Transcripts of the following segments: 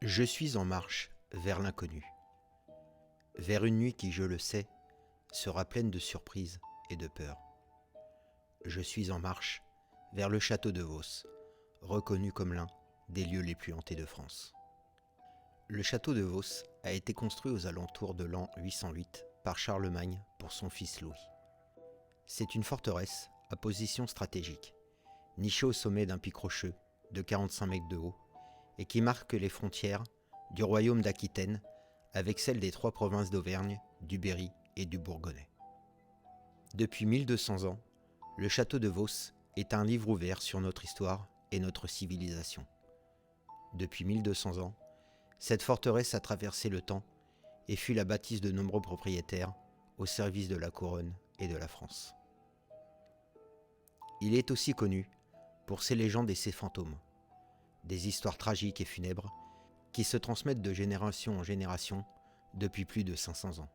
Je suis en marche vers l'inconnu, vers une nuit qui, je le sais, sera pleine de surprises et de peur. Je suis en marche vers le château de Vos, reconnu comme l'un des lieux les plus hantés de France. Le château de Vos a été construit aux alentours de l'an 808 par Charlemagne pour son fils Louis. C'est une forteresse à position stratégique, nichée au sommet d'un pic rocheux de 45 mètres de haut et qui marque les frontières du royaume d'Aquitaine avec celles des trois provinces d'Auvergne, du Berry et du Bourgognais. Depuis 1200 ans, le château de Vos est un livre ouvert sur notre histoire et notre civilisation. Depuis 1200 ans, cette forteresse a traversé le temps et fut la bâtisse de nombreux propriétaires au service de la couronne et de la France. Il est aussi connu pour ses légendes et ses fantômes, des histoires tragiques et funèbres qui se transmettent de génération en génération depuis plus de 500 ans.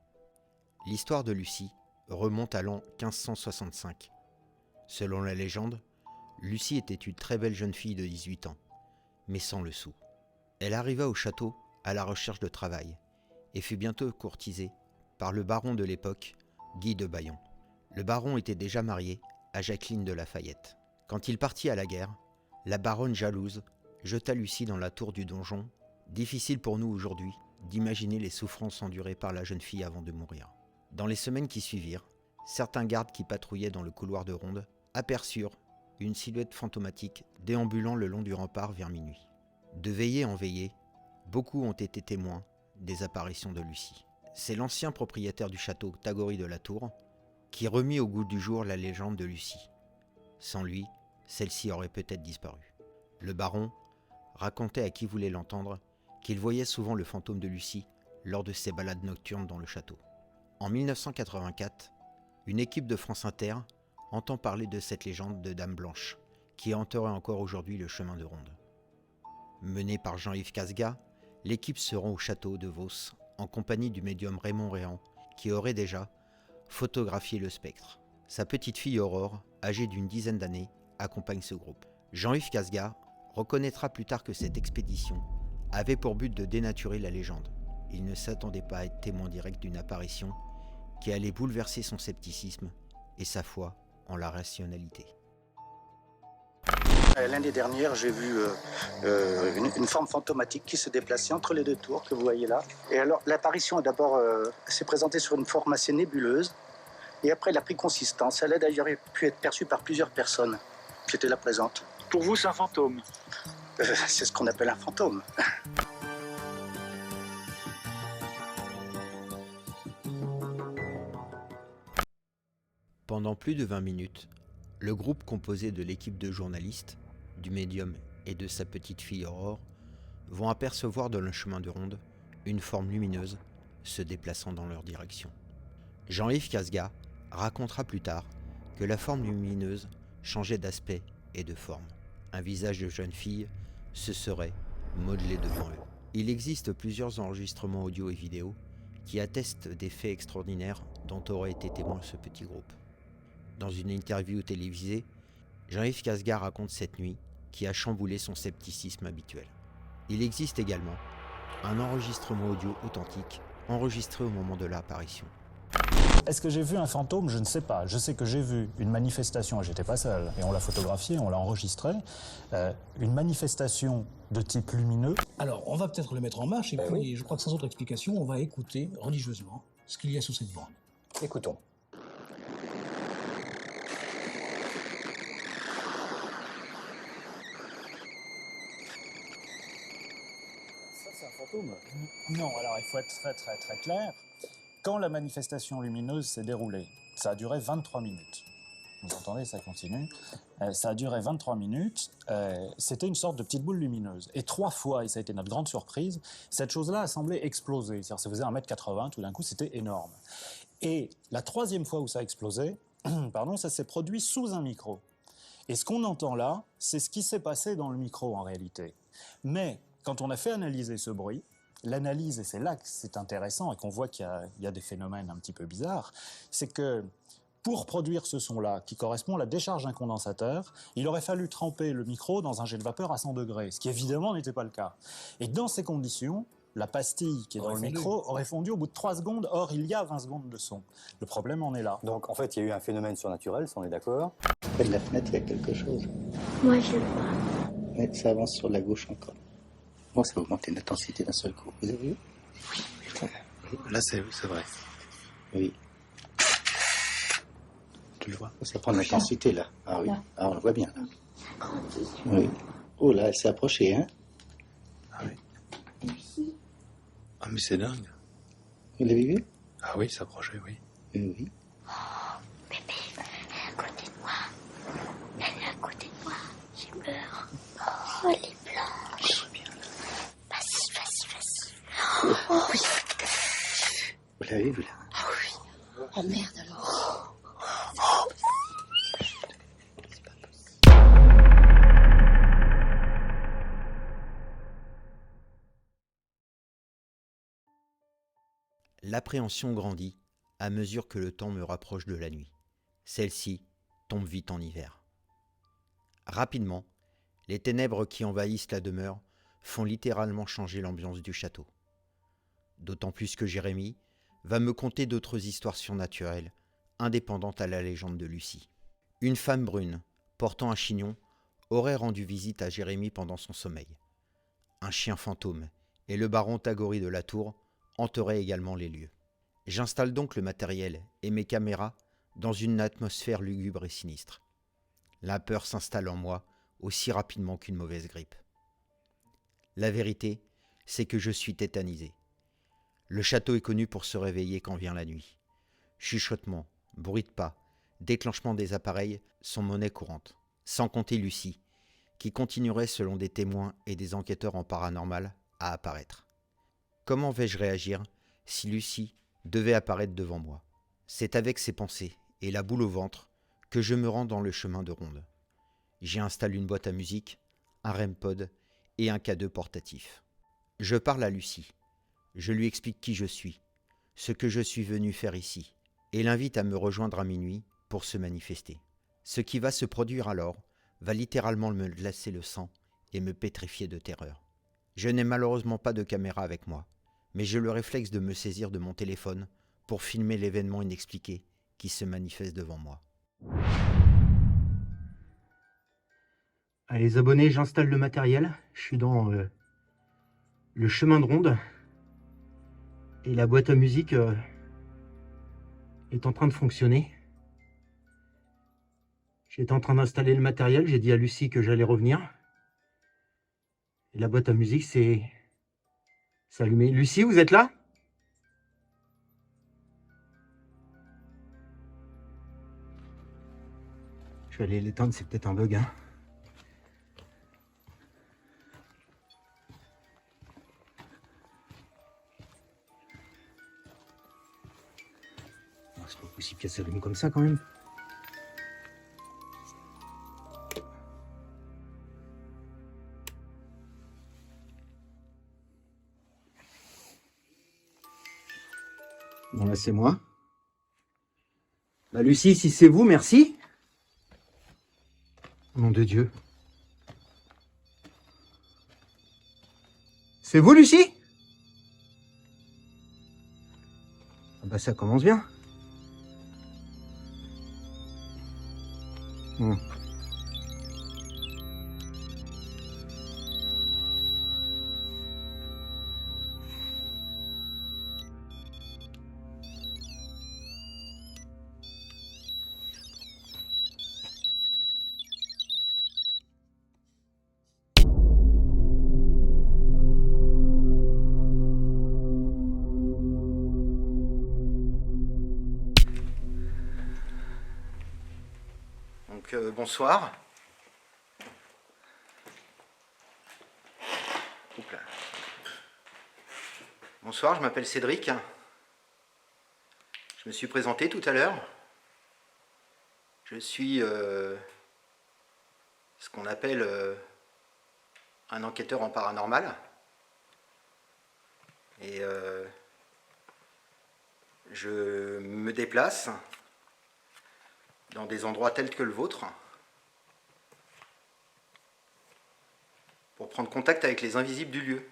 L'histoire de Lucie remonte à l'an 1565. Selon la légende, Lucie était une très belle jeune fille de 18 ans, mais sans le sou. Elle arriva au château à la recherche de travail et fut bientôt courtisée par le baron de l'époque, Guy de Bayon. Le baron était déjà marié à Jacqueline de Lafayette. Quand il partit à la guerre, la baronne jalouse jeta Lucie dans la tour du donjon. Difficile pour nous aujourd'hui d'imaginer les souffrances endurées par la jeune fille avant de mourir. Dans les semaines qui suivirent, certains gardes qui patrouillaient dans le couloir de ronde aperçurent une silhouette fantomatique déambulant le long du rempart vers minuit. De veillée en veillée, beaucoup ont été témoins des apparitions de Lucie. C'est l'ancien propriétaire du château, Tagory de la Tour, qui remit au goût du jour la légende de Lucie. Sans lui, celle-ci aurait peut-être disparu. Le baron racontait à qui voulait l'entendre qu'il voyait souvent le fantôme de Lucie lors de ses balades nocturnes dans le château. En 1984, une équipe de France Inter entend parler de cette légende de Dame Blanche, qui hanterait encore aujourd'hui le chemin de ronde. Menée par Jean-Yves Casga, l'équipe se rend au château de Vos en compagnie du médium Raymond Réan, qui aurait déjà photographié le spectre. Sa petite fille Aurore, âgée d'une dizaine d'années, accompagne ce groupe. Jean-Yves Casga reconnaîtra plus tard que cette expédition avait pour but de dénaturer la légende. Il ne s'attendait pas à être témoin direct d'une apparition qui allait bouleverser son scepticisme et sa foi en la rationalité. L'année dernière, j'ai vu une forme fantomatique qui se déplaçait entre les deux tours que vous voyez là. Et alors, l'apparition s'est présentée sur une forme assez nébuleuse. Et après, elle a pris consistance. Elle a d'ailleurs pu être perçue par plusieurs personnes qui étaient là présentes. Pour vous, c'est un fantôme? C'est ce qu'on appelle un fantôme. Pendant plus de 20 minutes, le groupe composé de l'équipe de journalistes, du médium et de sa petite fille Aurore vont apercevoir dans le chemin de ronde une forme lumineuse se déplaçant dans leur direction. Jean-Yves Casga racontera plus tard que la forme lumineuse changeait d'aspect et de forme. Un visage de jeune fille se serait modelé devant eux. Il existe plusieurs enregistrements audio et vidéo qui attestent des faits extraordinaires dont aurait été témoin ce petit groupe. Dans une interview télévisée, Jean-Yves Casga raconte cette nuit qui a chamboulé son scepticisme habituel. Il existe également un enregistrement audio authentique enregistré au moment de l'apparition. Est-ce que j'ai vu un fantôme? Je ne sais pas. Je sais que j'ai vu une manifestation, et j'étais pas seul, et on l'a photographié, on l'a enregistré, une manifestation de type lumineux. Alors, on va peut-être le mettre en marche, et puis je crois que sans autre explication, on va écouter religieusement ce qu'il y a sous cette voix. Écoutons. Non, alors il faut être très clair. Quand la manifestation lumineuse s'est déroulée, ça a duré 23 minutes. Vous entendez, ça continue. Ça a duré 23 minutes. C'était une sorte de petite boule lumineuse. Et 3 fois, et ça a été notre grande surprise, cette chose-là a semblé exploser. C'est-à-dire ça faisait 1,80 m, tout d'un coup, c'était énorme. Et la 3e fois où ça a explosé, ça s'est produit sous un micro. Et ce qu'on entend là, c'est ce qui s'est passé dans le micro en réalité. Mais quand on a fait analyser ce bruit, l'analyse, et c'est là que c'est intéressant et qu'on voit qu'il y a des phénomènes un petit peu bizarres, c'est que Pour produire ce son-là, qui correspond à la décharge d'un condensateur, il aurait fallu tremper le micro dans un jet de vapeur à 100 degrés, ce qui évidemment n'était pas le cas. Et dans ces conditions, la pastille qui est dans le micro aurait fondu au bout de 3 secondes, or il y a 20 secondes de son. Le problème en est là. Donc en fait, il y a eu un phénomène surnaturel, ça on est d'accord. Près de la fenêtre, il y a quelque chose. Moi, je le vois. Mais ça avance sur la gauche encore. Bon, ça a augmenté l'intensité d'un seul coup. Vous avez vu? Là, c'est vrai. Oui. Tu le vois? Ça prend de l'intensité, là. Ah oui. Ah, on le voit bien, là. Oui. Oh là, elle s'est approchée, hein? Ah oui. Ah, mais c'est dingue. Vous l'avez vu? Ah oui, s'approcher, oui. Oui. Bébé, elle est à côté de moi. Elle est à côté de moi. J'ai peur. Oh, elle est blanche. Vas-y, vas-y, vas-y. Oh, oui. Vous l'avez vu, là? Ah oui. Oh merde alors. L'appréhension grandit à mesure que le temps me rapproche de la nuit. Celle-ci tombe vite en hiver. Rapidement, les ténèbres qui envahissent la demeure font littéralement changer l'ambiance du château. D'autant plus que Jérémie va me conter d'autres histoires surnaturelles, indépendantes à la légende de Lucie. Une femme brune, portant un chignon, aurait rendu visite à Jérémie pendant son sommeil. Un chien fantôme et le baron Tagori de la Tour hanteraient également les lieux. J'installe donc le matériel et mes caméras dans une atmosphère lugubre et sinistre. La peur s'installe en moi aussi rapidement qu'une mauvaise grippe. La vérité, c'est que je suis tétanisé. Le château est connu pour se réveiller quand vient la nuit. Chuchotements, bruit de pas, déclenchement des appareils sont monnaie courante. Sans compter Lucie, qui continuerait selon des témoins et des enquêteurs en paranormal à apparaître. Comment vais-je réagir si Lucie devait apparaître devant moi? C'est avec ces pensées et la boule au ventre que je me rends dans le chemin de ronde. J'y installe une boîte à musique, un REM-pod et un K2 portatif. Je parle à Lucie. Je lui explique qui je suis, ce que je suis venu faire ici, et l'invite à me rejoindre à minuit pour se manifester. Ce qui va se produire alors va littéralement me glacer le sang et me pétrifier de terreur. Je n'ai malheureusement pas de caméra avec moi, mais j'ai le réflexe de me saisir de mon téléphone pour filmer l'événement inexpliqué qui se manifeste devant moi. Allez les abonnés, j'installe le matériel. Je suis dans le chemin de ronde. Et la boîte à musique est en train de fonctionner. J'étais en train d'installer le matériel. J'ai dit à Lucie que j'allais revenir. Et la boîte à musique s'est allumée. Lucie, vous êtes là? Je vais aller l'éteindre, c'est peut-être un bug. Hein. C'est pas possible qu'elle s'allume comme ça quand même. Bon là c'est moi. Bah Lucie, si c'est vous, merci. Nom de Dieu. C'est vous Lucie? Ah bah ça commence bien. Donc bonsoir. Oups là. Bonsoir, je m'appelle Cédric. Je me suis présenté tout à l'heure. Je suis ce qu'on appelle un enquêteur en paranormal. Et je me déplace dans des endroits tels que le vôtre, pour prendre contact avec les invisibles du lieu.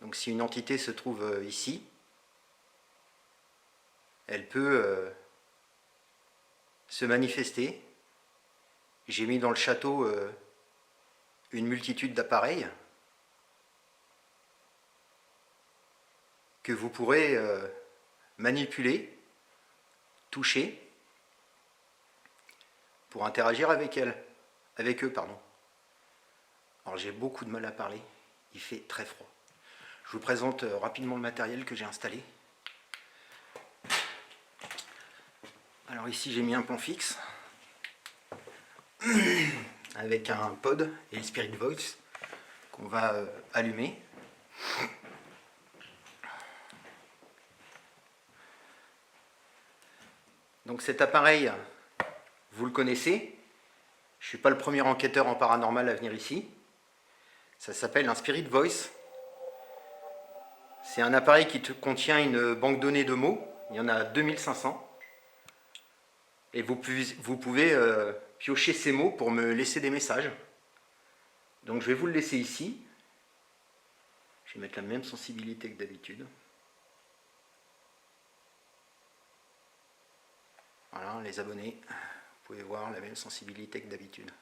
Donc si une entité se trouve ici, elle peut se manifester. J'ai mis dans le château une multitude d'appareils que vous pourrez manipuler, toucher, pour interagir avec eux. Alors j'ai beaucoup de mal à parler, il fait très froid. Je vous présente rapidement le matériel que j'ai installé. Alors ici j'ai mis un plan fixe avec un pod et le Spirit Voice qu'on va allumer. Donc cet appareil, vous le connaissez, je ne suis pas le premier enquêteur en paranormal à venir ici. Ça s'appelle un Spirit Voice. C'est un appareil qui contient une banque de données de mots, il y en a 2500. Et vous pouvez piocher ces mots pour me laisser des messages. Donc je vais vous le laisser ici. Je vais mettre la même sensibilité que d'habitude. Voilà, les abonnés, vous pouvez voir la même sensibilité que d'habitude.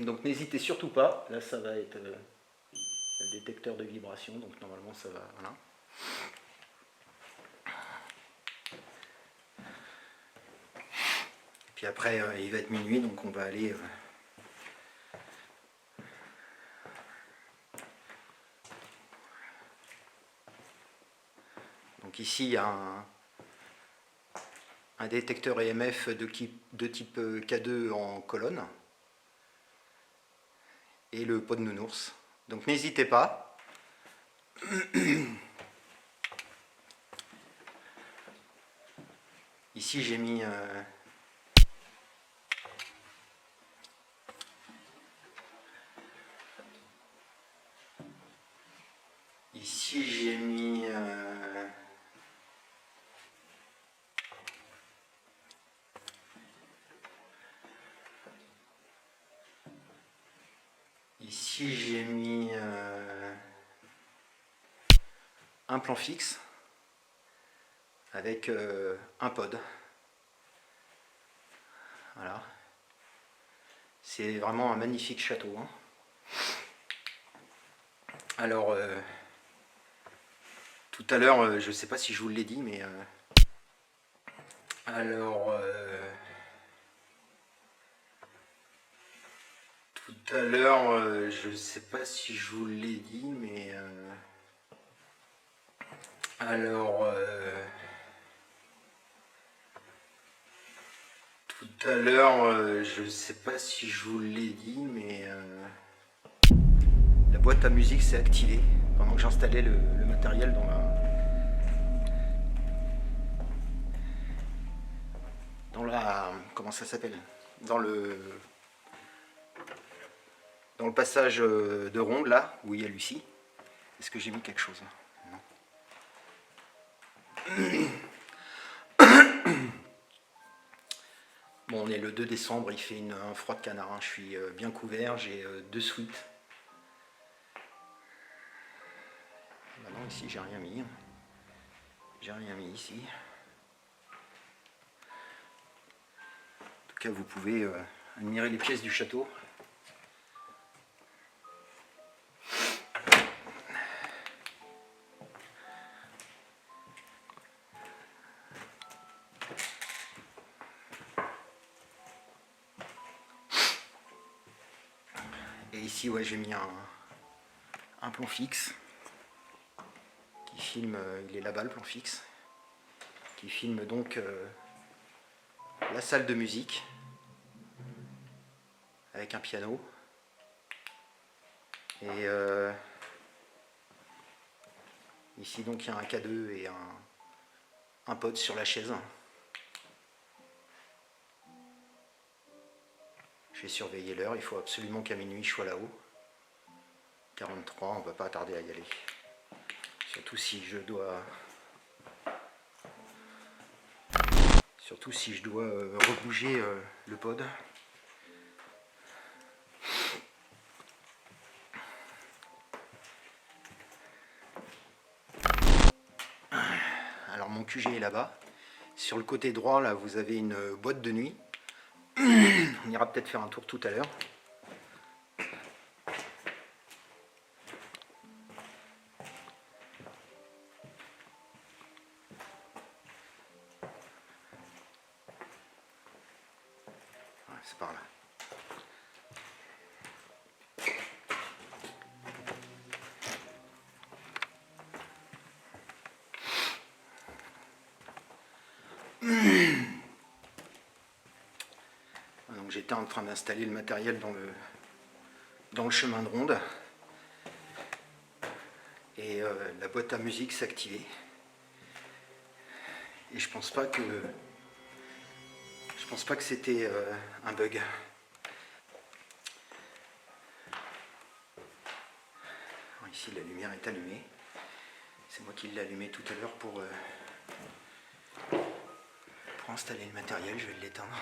Donc n'hésitez surtout pas, là ça va être le détecteur de vibration, donc normalement ça va, voilà. Puis après il va être minuit, donc on va aller donc ici il y a un détecteur EMF de type K2 en colonne et le pot de nounours. Donc n'hésitez pas. Ici j'ai mis un plan fixe avec un pod. Voilà. C'est vraiment un magnifique château, hein. Alors, tout à l'heure, je ne sais pas si je vous l'ai dit, mais tout à l'heure, je ne sais pas si je vous l'ai dit, mais tout à l'heure, je ne sais pas si je vous l'ai dit, mais la boîte à musique s'est activée pendant que j'installais le matériel dans la comment ça s'appelle, dans le passage de ronde là où il y a Lucie. Est-ce que j'ai mis quelque chose? Non. Bon, on est le 2 décembre, il fait un froid de canard, hein. Je suis bien couvert, j'ai 2 sweats. Non, ici j'ai rien mis. J'ai rien mis ici. En tout cas, vous pouvez admirer les pièces du château. Et ici, ouais, j'ai mis un plan fixe qui filme, il est là-bas le plan fixe, qui filme donc la salle de musique avec un piano et ici donc il y a un K2 et un pod sur la chaise. Je vais surveiller l'heure, il faut absolument qu'à minuit je sois là-haut. 43, on va pas tarder à y aller. Surtout si je dois Surtout si je dois rebouger le pod. Alors mon QG est là-bas. Sur le côté droit, là, vous avez une boîte de nuit. On ira peut-être faire un tour tout à l'heure. Ouais, c'est par là. Donc j'étais en train d'installer le matériel dans le chemin de ronde et la boîte à musique s'est activée et je pense pas que c'était un bug. Alors ici la lumière est allumée, c'est moi qui l'ai allumée tout à l'heure pour installer le matériel. Je vais l'éteindre.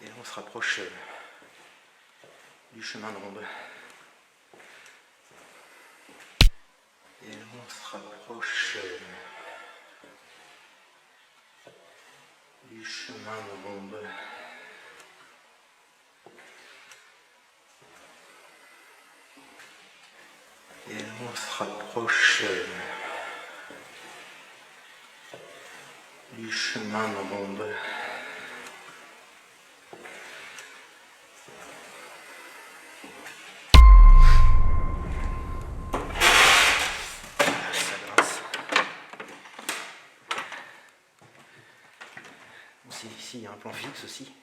Et là on se rapproche du chemin de ronde. Et là on se rapproche du chemin de ronde. Et là on se rapproche du chemin de ronde. Ici il y a un plan fixe aussi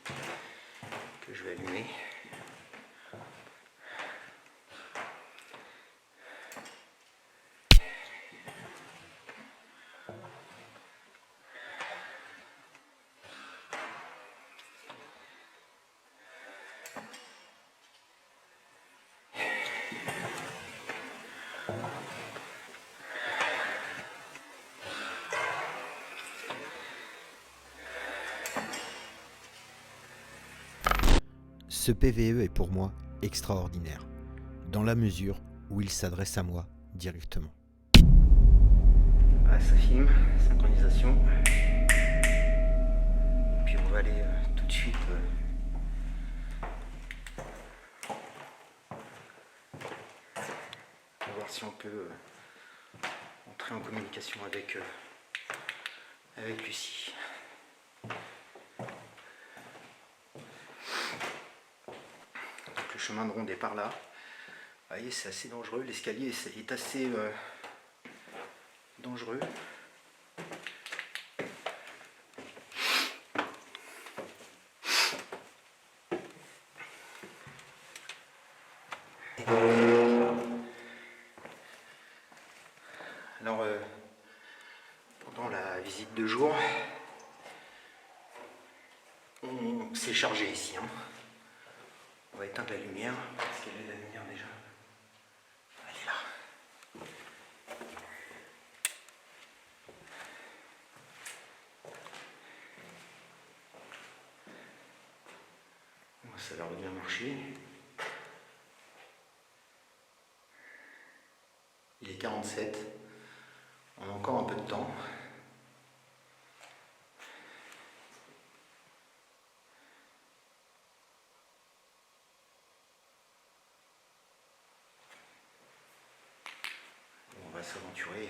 que je vais allumer. Ce PVE est pour moi extraordinaire, dans la mesure où il s'adresse à moi directement. Ah, ça filme, synchronisation. Puis on va aller tout de suite voir si on peut entrer en communication avec Lucie. Le chemin de ronde est par là. Vous voyez, c'est assez dangereux. L'escalier est assez dangereux. Alors, pendant la visite de jour, on s'est chargé ici. On va éteindre la lumière. Est-ce qu'elle est la lumière déjà? Elle est là. Bon, ça a l'air de bien marcher. Il est 47. On a encore un peu de temps. On va s'aventurer.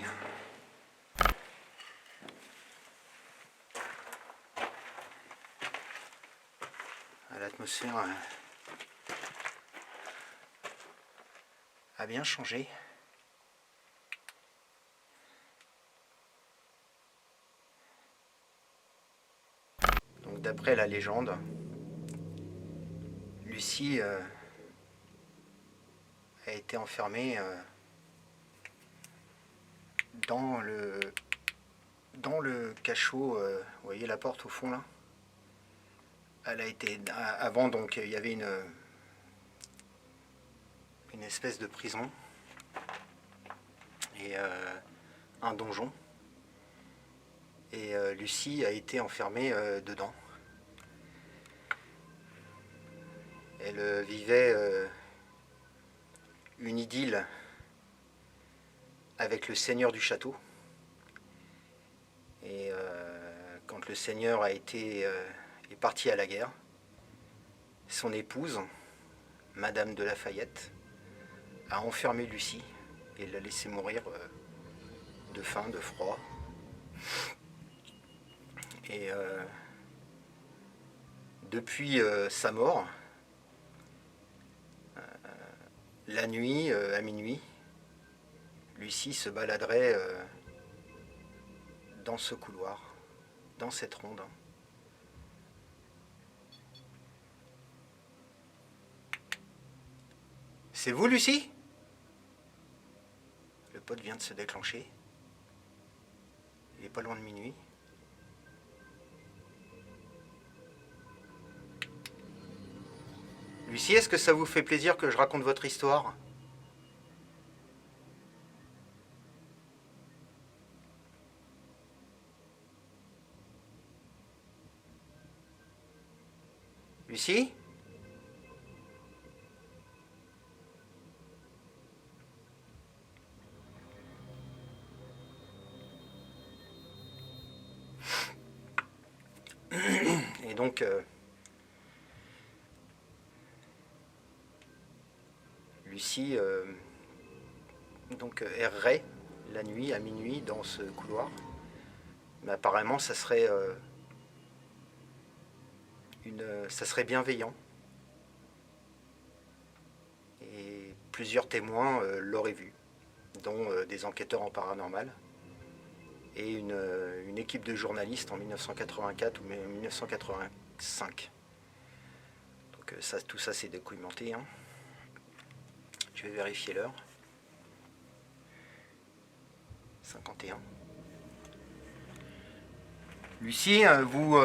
L'atmosphère a bien changé. Donc d'après la légende, Lucie a été enfermée dans le cachot. Vous voyez la porte au fond là? Elle a été avant, donc il y avait une espèce de prison et un donjon. Et Lucie a été enfermée dedans. Elle vivait une idylle avec le seigneur du château. Et quand le seigneur est parti à la guerre, son épouse, Madame de Lafayette, a enfermé Lucie et l'a laissée mourir de faim, de froid. Et depuis sa mort, la nuit, à minuit, Lucie se baladerait dans ce couloir, dans cette ronde. C'est vous, Lucie? Le pote vient de se déclencher. Il est pas loin de minuit. Lucie, est-ce que ça vous fait plaisir que je raconte votre histoire? Lucie? Et donc... Lucie errait la nuit à minuit dans ce couloir. Mais apparemment, ça serait bienveillant. Et plusieurs témoins l'auraient vue, dont des enquêteurs en paranormal et une équipe de journalistes en 1984 ou 1985. Donc tout ça c'est documenté. Hein. Je vais vérifier l'heure. 51. Lucie, vous...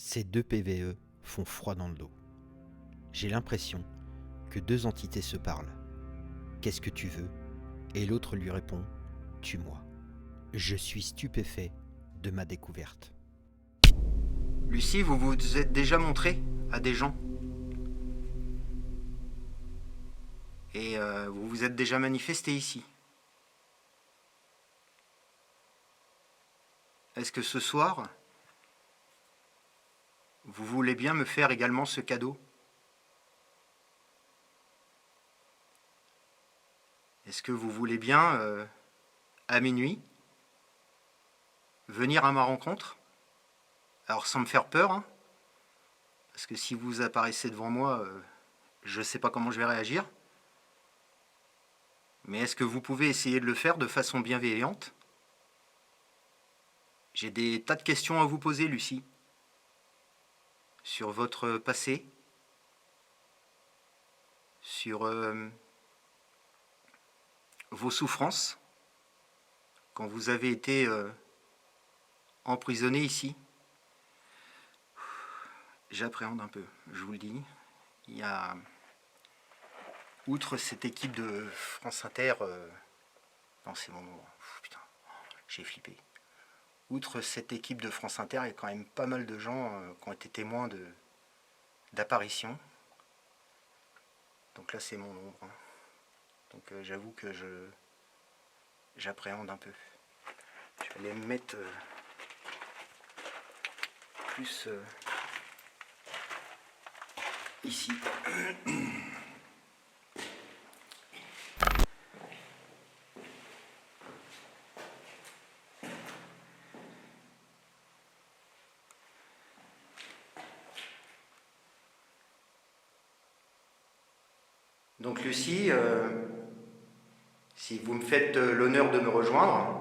Ces deux PVE font froid dans le dos. J'ai l'impression que deux entités se parlent. Qu'est-ce que tu veux? Et l'autre lui répond, tue-moi. Je suis stupéfait de ma découverte. Lucie, vous vous êtes déjà montrée à des gens? Et vous vous êtes déjà manifesté ici? Est-ce que ce soir, vous voulez bien me faire également ce cadeau? Est-ce que vous voulez bien, à minuit, venir à ma rencontre? Alors sans me faire peur, hein, parce que si vous apparaissez devant moi, je ne sais pas comment je vais réagir. Mais est-ce que vous pouvez essayer de le faire de façon bienveillante? J'ai des tas de questions à vous poser, Lucie. Sur votre passé, sur vos souffrances, quand vous avez été emprisonné ici. J'appréhende un peu, je vous le dis. Il y a, outre cette équipe de France Inter, non c'est bon, putain, j'ai flippé. Outre cette équipe de France Inter, il y a quand même pas mal de gens qui ont été témoins d'apparitions. Donc là, c'est mon ombre. Hein. Donc j'avoue que j'appréhende un peu. Je vais aller me mettre plus ici. Donc Lucie, si vous me faites l'honneur de me rejoindre,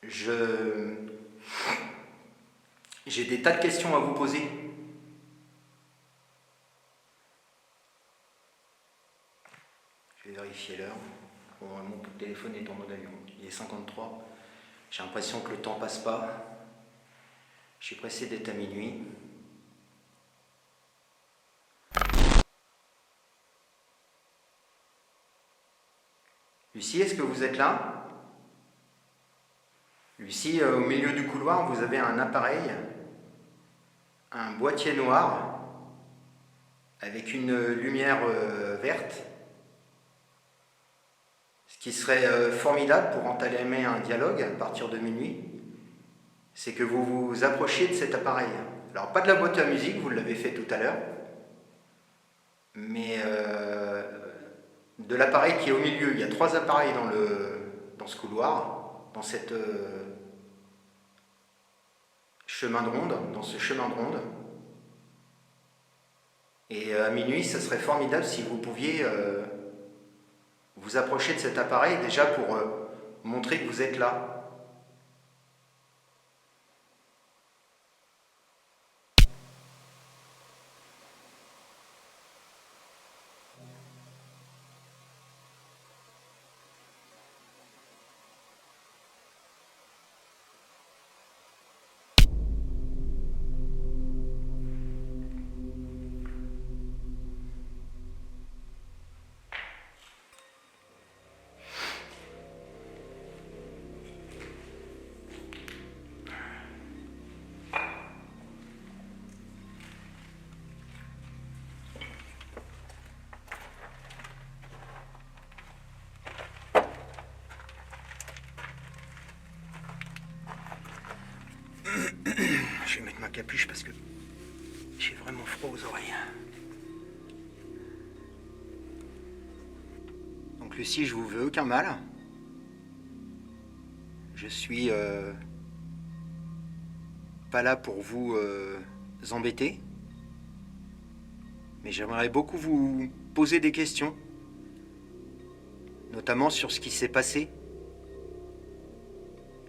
j'ai des tas de questions à vous poser. Je vais vérifier l'heure. Mon téléphone est en mode avion. Il est 53. J'ai l'impression que le temps passe pas. Je suis pressé d'être à minuit. Lucie, est-ce que vous êtes là? Lucie, au milieu du couloir, vous avez un appareil, un boîtier noir avec une lumière verte. Ce qui serait formidable pour entamer un dialogue à partir de minuit, c'est que vous vous approchiez de cet appareil. Alors, pas de la boîte à musique, vous l'avez fait tout à l'heure, mais de l'appareil qui est au milieu. Il y a 3 appareils dans ce couloir, dans cette chemin de ronde, dans ce chemin de ronde. Et à minuit, ça serait formidable si vous pouviez vous approcher de cet appareil déjà pour montrer que vous êtes là. Je vais mettre ma capuche parce que j'ai vraiment froid aux oreilles. Donc Lucie, je vous veux aucun mal. Je suis pas là pour vous embêter. Mais j'aimerais beaucoup vous poser des questions. Notamment sur ce qui s'est passé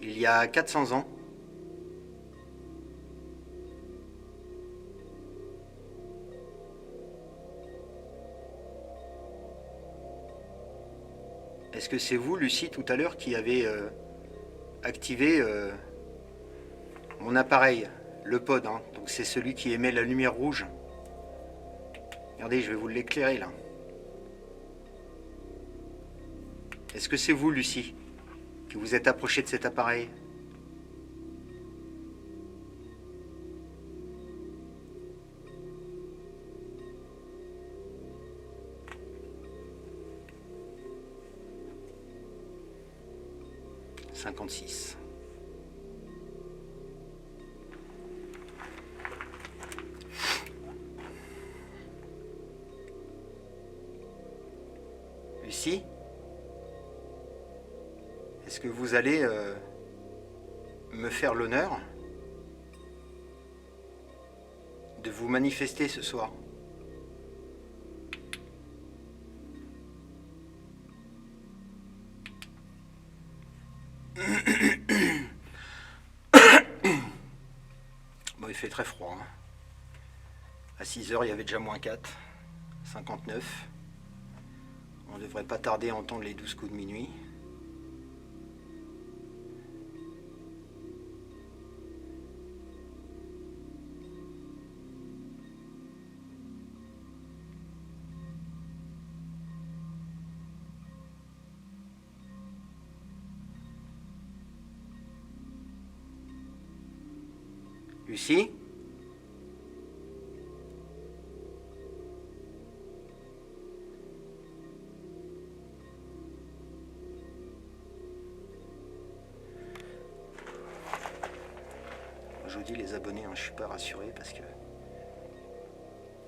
il y a 400 ans. Est-ce que c'est vous, Lucie, tout à l'heure, qui avez activé mon appareil, le pod, hein. Donc c'est celui qui émet la lumière rouge. Regardez, je vais vous l'éclairer là. Est-ce que c'est vous, Lucie, qui vous êtes approché de cet appareil? « 56. Lucie, est-ce que vous allez me faire l'honneur de vous manifester ce soir? Bon, il fait très froid. Hein. À 6 heures, il y avait déjà -4, 59. On ne devrait pas tarder à entendre les 12 coups de minuit. Lucie ? Je vous dis les abonnés, hein, je suis pas rassuré parce que y a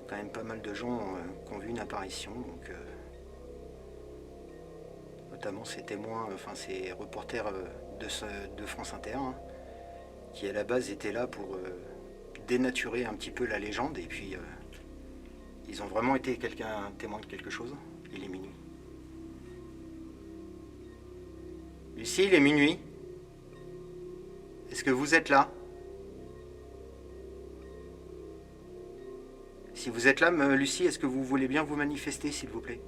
quand même pas mal de gens qui ont vu une apparition, donc notamment ces témoins, enfin ces reporters de France Inter, hein, qui à la base étaient là pour dénaturer un petit peu la légende et puis Ils ont vraiment été témoin de quelque chose? Il est minuit. Lucie, il est minuit. Est-ce que vous êtes là? Si vous êtes là, Lucie, est-ce que vous voulez bien vous manifester, s'il vous plaît?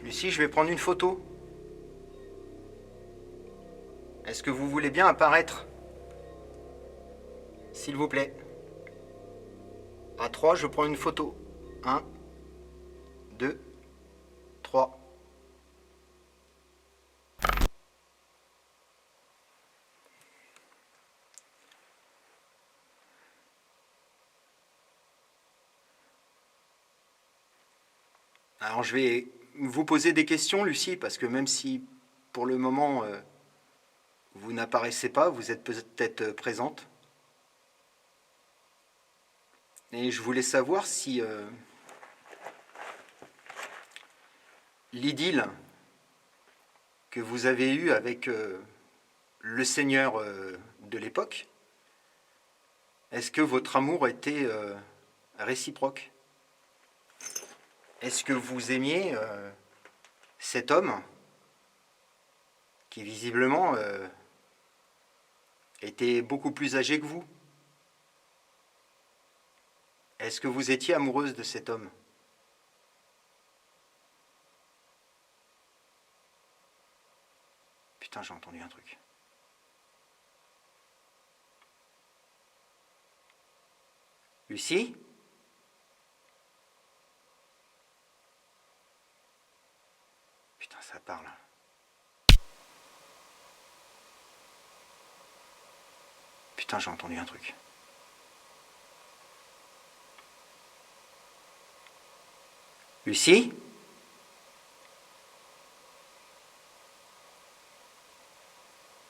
Lucie, je vais prendre une photo. Est-ce que vous voulez bien apparaître? S'il vous plaît. À 3, je prends une photo. 1, 2, 3. Alors je vais vous poser des questions, Lucie, parce que même si pour le moment vous n'apparaissez pas, vous êtes peut-être présente. Et je voulais savoir si l'idylle que vous avez eue avec le seigneur de l'époque, est-ce que votre amour était réciproque? Est-ce que vous aimiez cet homme qui visiblement était beaucoup plus âgé que vous? Est-ce que vous étiez amoureuse de cet homme? Putain, j'ai entendu un truc. Lucie? Putain, ça parle. Putain, j'ai entendu un truc. Lucie?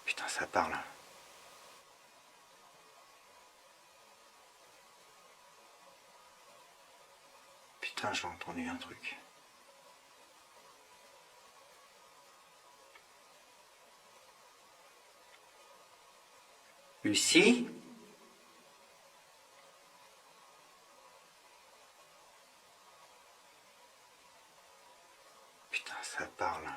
Putain, ça parle. Putain, j'ai entendu un truc. Lucie? Putain, ça parle.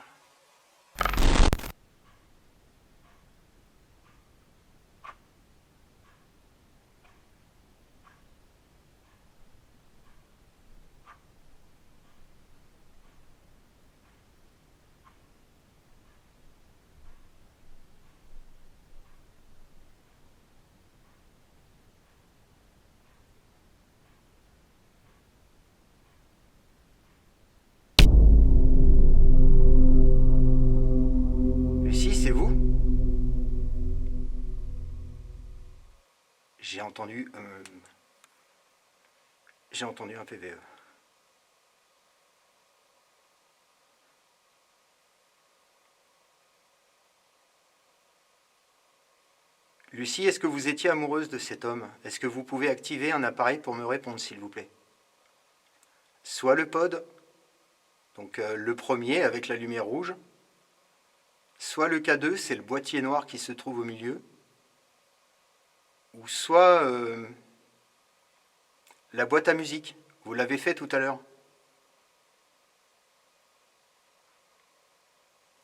Lucie, c'est vous? J'ai entendu un PVE. Lucie, est-ce que vous étiez amoureuse de cet homme? Est-ce que vous pouvez activer un appareil pour me répondre, s'il vous plaît? Soit le pod, donc le premier avec la lumière rouge, soit le K2, c'est le boîtier noir qui se trouve au milieu, ou soit la boîte à musique. Vous l'avez fait tout à l'heure.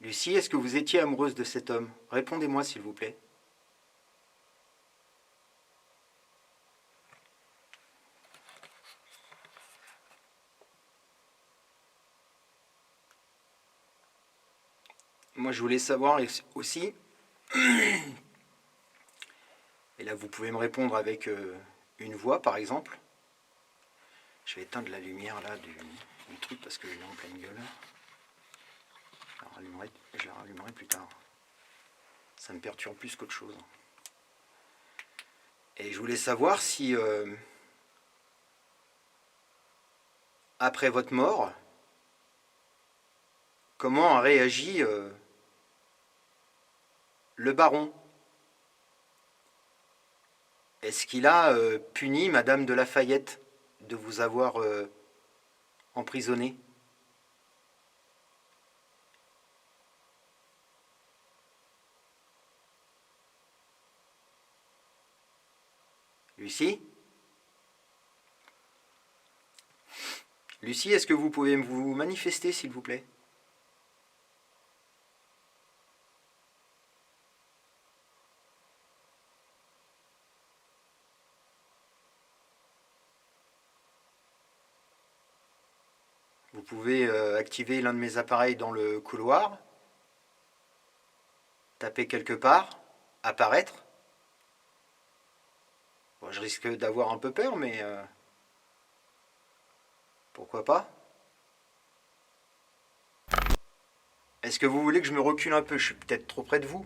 Lucie, est-ce que vous étiez amoureuse de cet homme? Répondez-moi, s'il vous plaît. Moi, je voulais savoir aussi, et là, vous pouvez me répondre avec une voix, par exemple. Je vais éteindre la lumière, là, du truc, parce que je l'ai en pleine gueule. Je la rallumerai plus tard. Ça me perturbe plus qu'autre chose. Et je voulais savoir si, après votre mort, comment a réagi le baron? Est-ce qu'il a puni Madame de Lafayette de vous avoir emprisonné? Lucie? Lucie, est-ce que vous pouvez vous manifester, s'il vous plaît? Vous pouvez activer l'un de mes appareils dans le couloir, taper quelque part, apparaître. Bon, je risque d'avoir un peu peur, mais pourquoi pas? Est-ce que vous voulez que je me recule un peu? Je suis peut-être trop près de vous.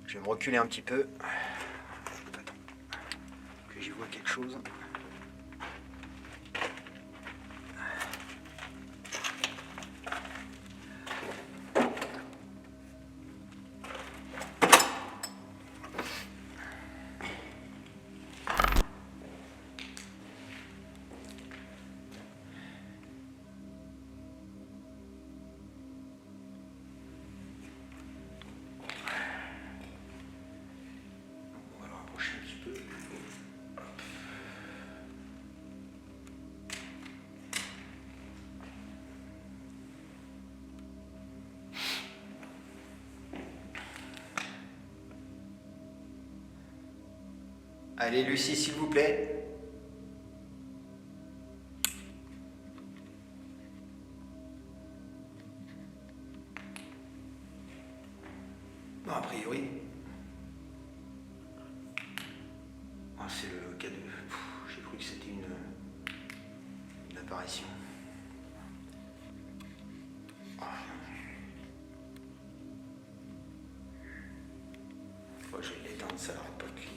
Je vais me reculer un petit peu. Attends, que j'y vois quelque chose. Allez, Lucie, s'il vous plaît. Bon, a priori. Ah, c'est le cas de... J'ai cru que c'était une apparition. Ah. Oh, je vais l'éteindre, ça n'arrête pas de clignoter.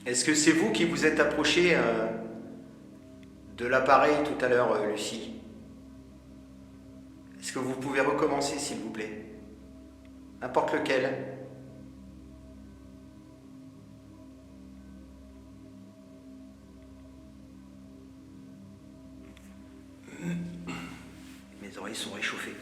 Est-ce que c'est vous qui vous êtes approché de l'appareil tout à l'heure, Lucie? Est-ce que vous pouvez recommencer, s'il vous plaît? N'importe lequel. Mes oreilles sont réchauffées.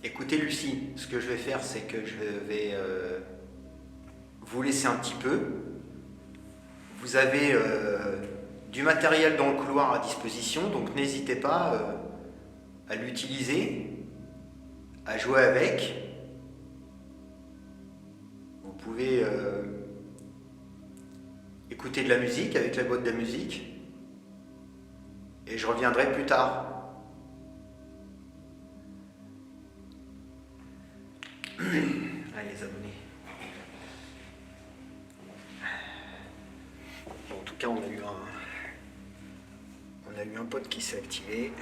Écoutez Lucie, ce que je vais faire, c'est que je vais vous laisser un petit peu. Vous avez du matériel dans le couloir à disposition, donc n'hésitez pas à l'utiliser, à jouer avec. Vous pouvez écouter de la musique avec la boîte de musique. Et je reviendrai plus tard. Allez les abonnés. Bon, en tout cas, on a eu un pote qui s'est activé.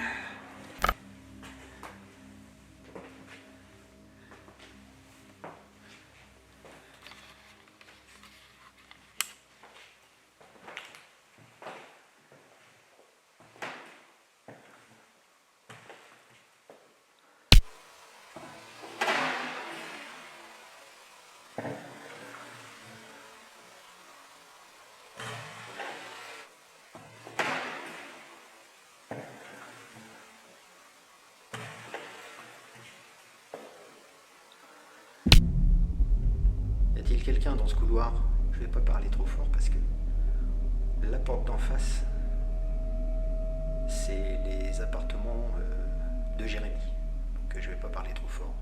Y a-t-il quelqu'un dans ce couloir? Je vais pas parler trop fort parce que la porte d'en face, c'est les appartements de Jérémy. Donc je vais pas parler trop fort.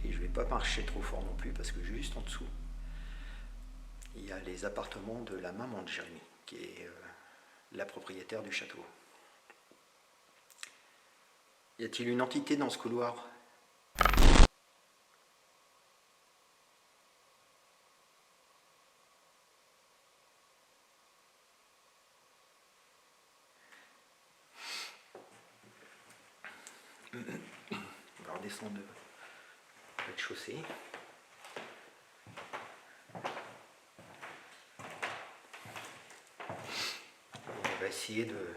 Et je vais pas marcher trop fort non plus parce que juste en dessous, il y a les appartements de la maman de Jérémy, qui est la propriétaire du château. Y a-t-il une entité dans ce couloir? descendre le rez-de-chaussée. On va essayer de...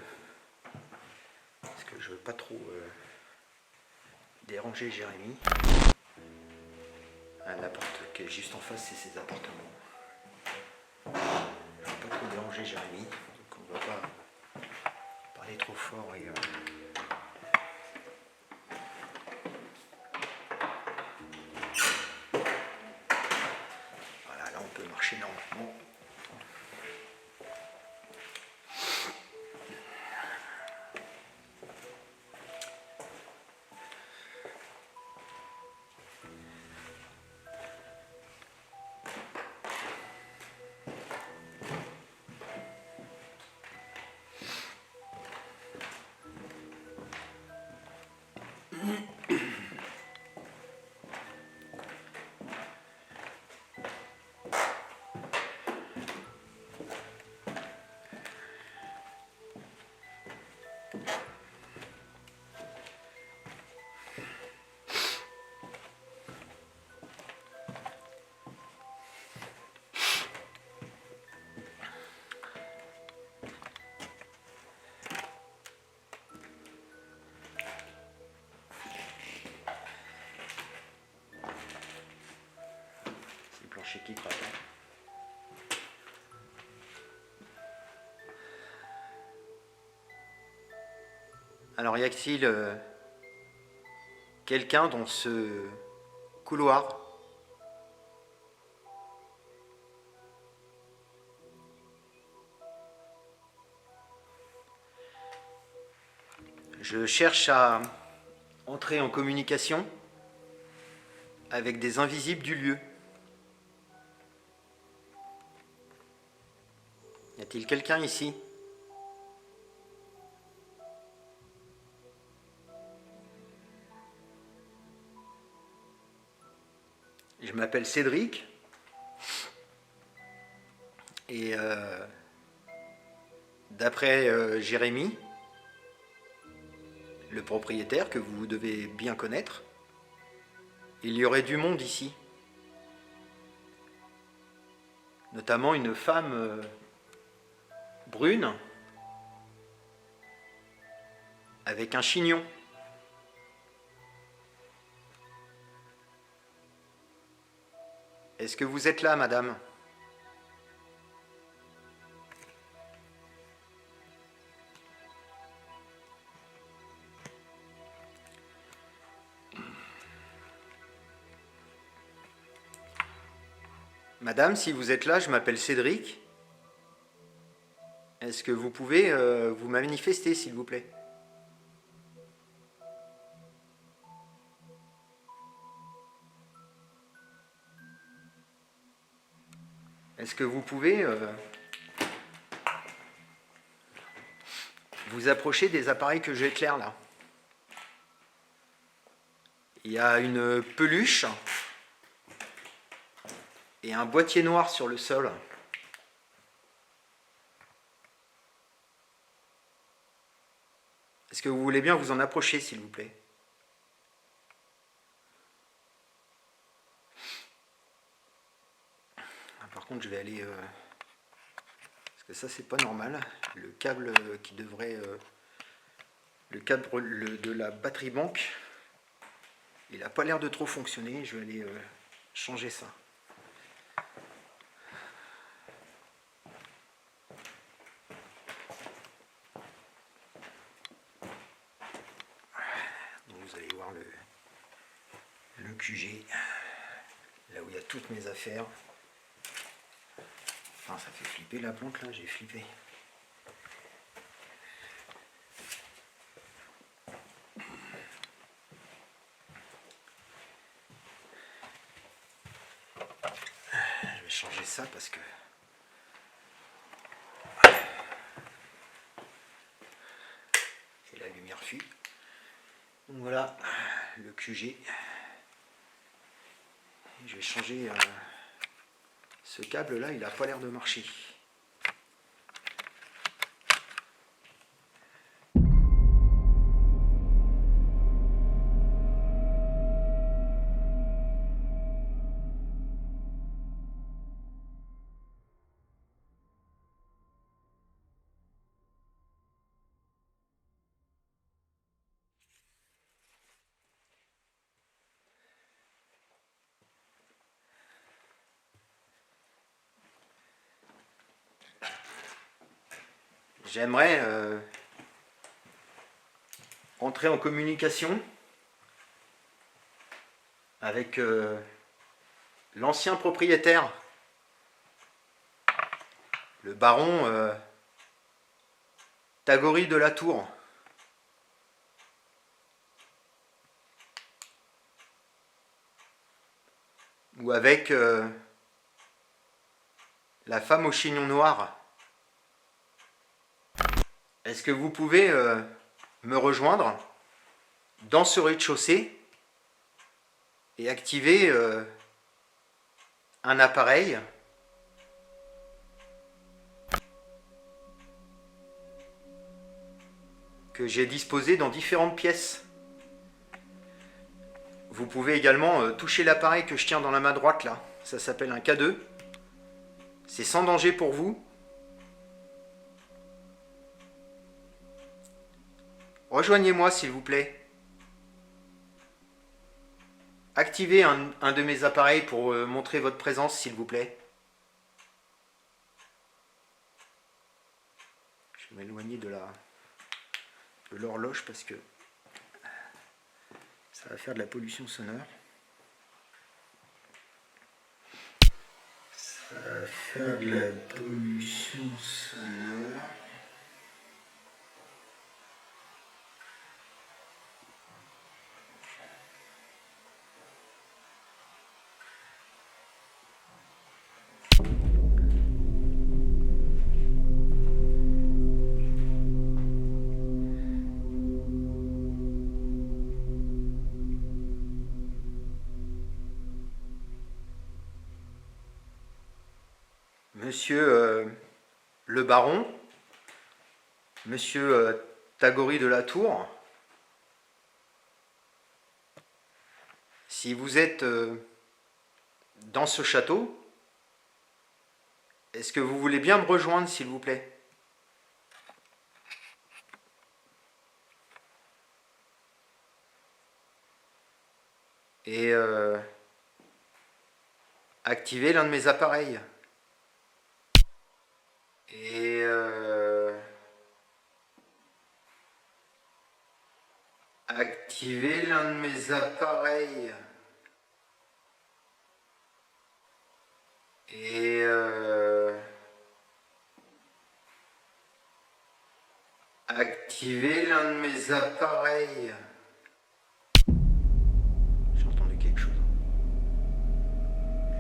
Parce que je veux pas trop déranger Jérémy. La porte qui est juste en face, c'est ses appartements. Je ne veux pas trop déranger Jérémy, donc on ne va pas parler trop fort et... Voilà, là on peut marcher normalement. Qui craque. Alors y a-t-il quelqu'un dans ce couloir ? Je cherche à entrer en communication avec des invisibles du lieu. Y a-t-il quelqu'un ici ? Je m'appelle Cédric et d'après Jérémy, le propriétaire que vous devez bien connaître, il y aurait du monde ici, notamment une femme brune avec un chignon. Est-ce que vous êtes là, madame ? Madame, si vous êtes là, je m'appelle Cédric. Est-ce que vous pouvez vous manifester, s'il vous plaît ? Est-ce que vous pouvez vous approcher des appareils que j'éclaire là ? Il y a une peluche et un boîtier noir sur le sol. Est-ce que vous voulez bien vous en approcher, s'il vous plaît ? Par contre, je vais aller... parce que ça, c'est pas normal. Le câble qui devrait... le câble de la batterie banque, il n'a pas l'air de trop fonctionner. Je vais aller changer ça. Donc vous allez voir le QG, là où il y a toutes mes affaires. Enfin, ça fait flipper la plante là, j'ai flippé. Je vais changer ça parce que et la lumière fuit. Donc voilà le QG. Je vais changer ce câble là, il n'a pas l'air de marcher. j'aimerais entrer en communication avec l'ancien propriétaire, le baron Tagory de la Tour. Ou avec la femme au chignon noir. Est-ce que vous pouvez me rejoindre dans ce rez-de-chaussée et activer un appareil que j'ai disposé dans différentes pièces? Vous pouvez également toucher l'appareil que je tiens dans la main droite là. Ça s'appelle un K2. C'est sans danger pour vous. Rejoignez-moi s'il vous plaît. Activez un de mes appareils pour montrer votre présence s'il vous plaît. Je vais m'éloigner de l'horloge parce que ça va faire de la pollution sonore. Ça va faire de la pollution sonore. Monsieur le baron, monsieur Tagory de la Tour, si vous êtes dans ce château, est-ce que vous voulez bien me rejoindre s'il vous plaît? Et activer l'un de mes appareils. Et activer l'un de mes appareils. Et activer l'un de mes appareils. J'ai entendu quelque chose.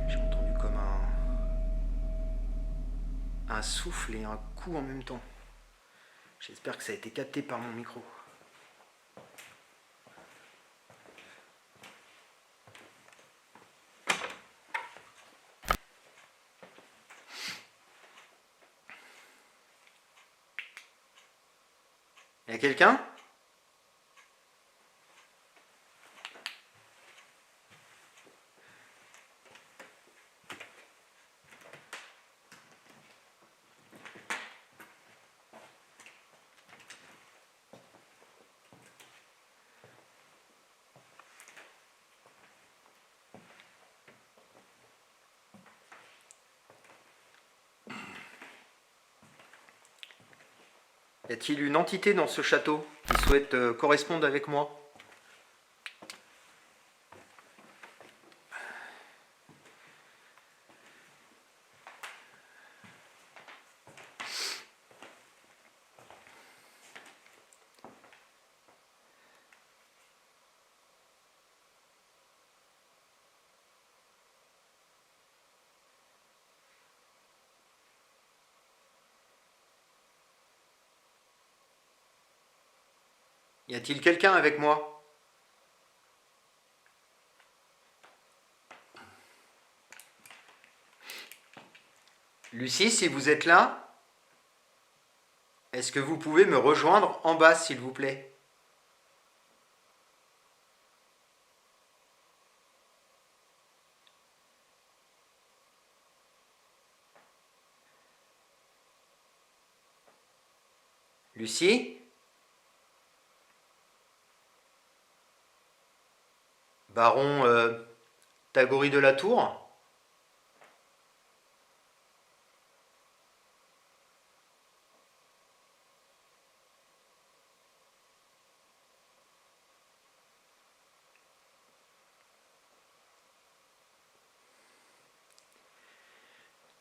J'ai entendu comme un souffle et un coup en même temps. J'espère que ça a été capté par mon micro. Y a quelqu'un ? Y a-t-il une entité dans ce château qui souhaite correspondre avec moi ? Y a-t-il quelqu'un avec moi ? Lucie, si vous êtes là, est-ce que vous pouvez me rejoindre en bas, s'il vous plaît ? Lucie ? Baron Tagory de la Tour ?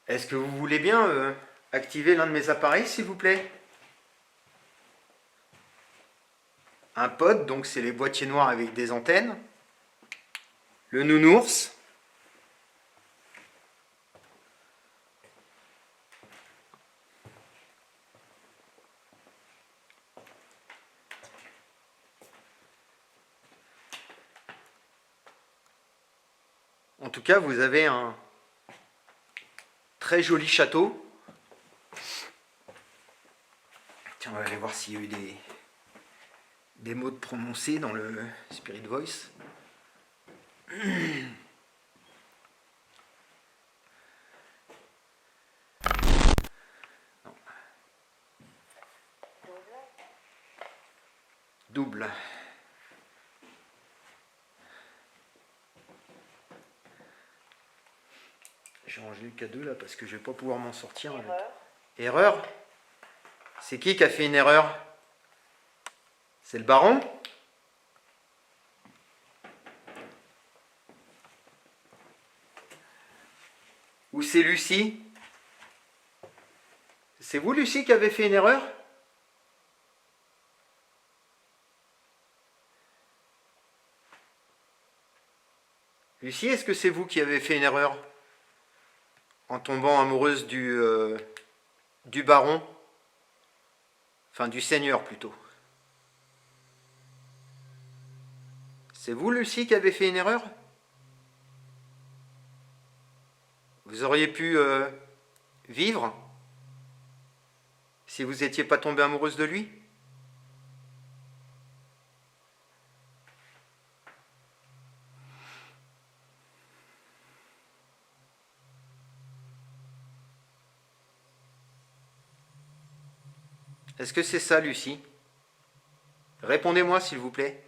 Est-ce que vous voulez bien activer l'un de mes appareils, s'il vous plaît? Un pod, donc c'est les boîtiers noirs avec des antennes. Le nounours. En tout cas, vous avez un très joli château. Tiens, on va aller voir s'il y a eu des mots de prononcer dans le Spirit Voice. Non. Double. J'ai rangé le K2 là parce que je vais pas pouvoir m'en sortir. Erreur. Erreur? C'est qui a fait une erreur? C'est le baron? Ou c'est Lucie? C'est vous, Lucie, qui avez fait une erreur? Lucie, est-ce que c'est vous qui avez fait une erreur en tombant amoureuse du baron? Enfin, du seigneur plutôt. C'est vous, Lucie, qui avez fait une erreur? Vous auriez pu vivre si vous n'étiez pas tombée amoureuse de lui? Est-ce que c'est ça, Lucie? Répondez-moi, s'il vous plaît.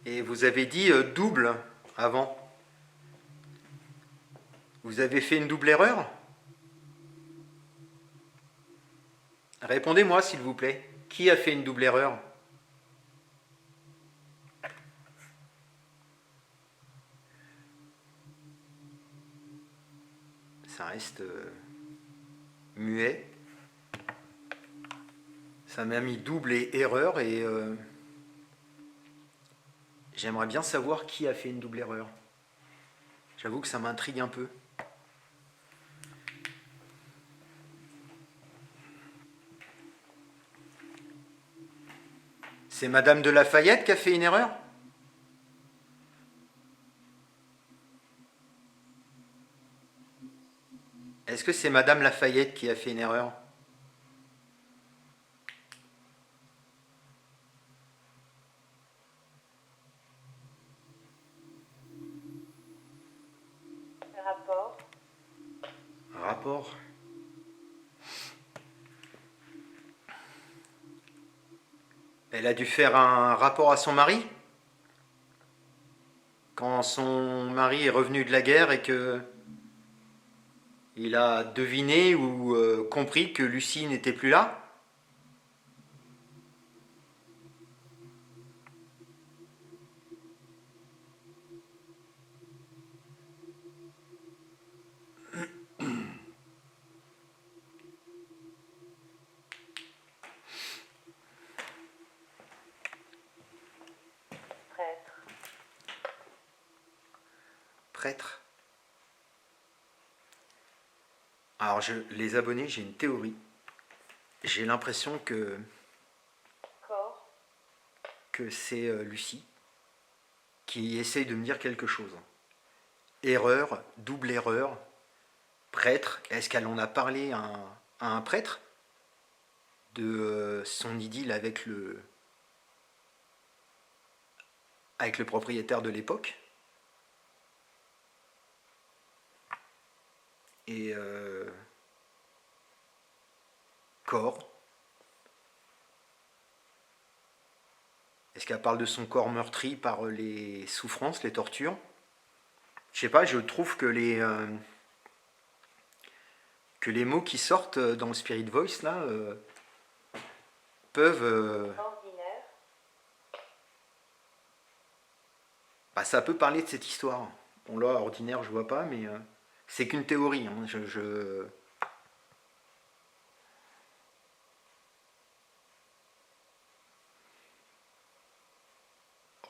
Et vous avez dit double avant. Vous avez fait une double erreur? Répondez-moi, s'il vous plaît. Qui a fait une double erreur? Ça reste muet. Ça m'a mis double et erreur et j'aimerais bien savoir qui a fait une double erreur. J'avoue que ça m'intrigue un peu. C'est Madame de Lafayette qui a fait une erreur? Est-ce que c'est Madame Lafayette qui a fait une erreur? Rapport. Elle a dû faire un rapport à son mari? Quand son mari est revenu de la guerre et que il a deviné ou compris que Lucie n'était plus là? Prêtre. Alors, les abonnés, j'ai une théorie. J'ai l'impression que c'est Lucie qui essaye de me dire quelque chose. Erreur, double erreur, prêtre. Est-ce qu'elle en a parlé à un prêtre de son idylle avec le propriétaire de l'époque? Et corps. Est-ce qu'elle parle de son corps meurtri par les souffrances, les tortures? Je sais pas, je trouve que les mots qui sortent dans le Spirit Voice, là, peuvent... Ordinaire. Bah, ça peut parler de cette histoire. Bon, là, ordinaire, je vois pas, mais c'est qu'une théorie. Hein.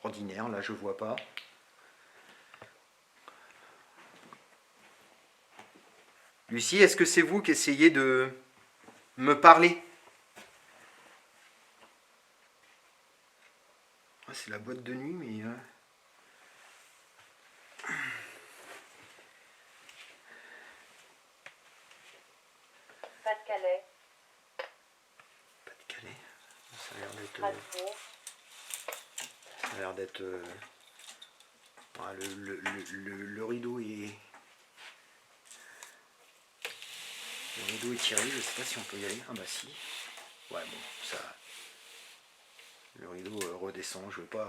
Ordinaire, là, je vois pas. Lucie, est-ce que c'est vous qui essayez de me parler? Ah, c'est la boîte de nuit, mais... Pas-de-Calais. Pas-de-Calais. Ça a l'air d'être... Strasbourg. Ça a l'air d'être... Ah, le rideau est... Le rideau est tiré, je sais pas si on peut y aller. Ah bah si. Ouais bon, ça... Le rideau redescend, je veux pas...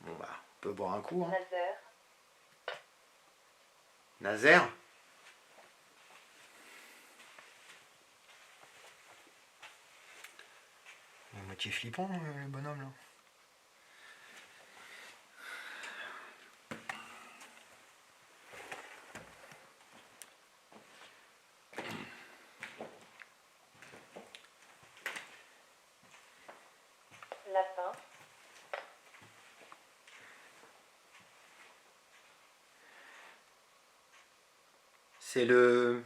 Bon bah, on peut boire un coup. Hein. Nazaire. Nazaire? Il est moitié flippant le bonhomme là. Lapin. C'est le...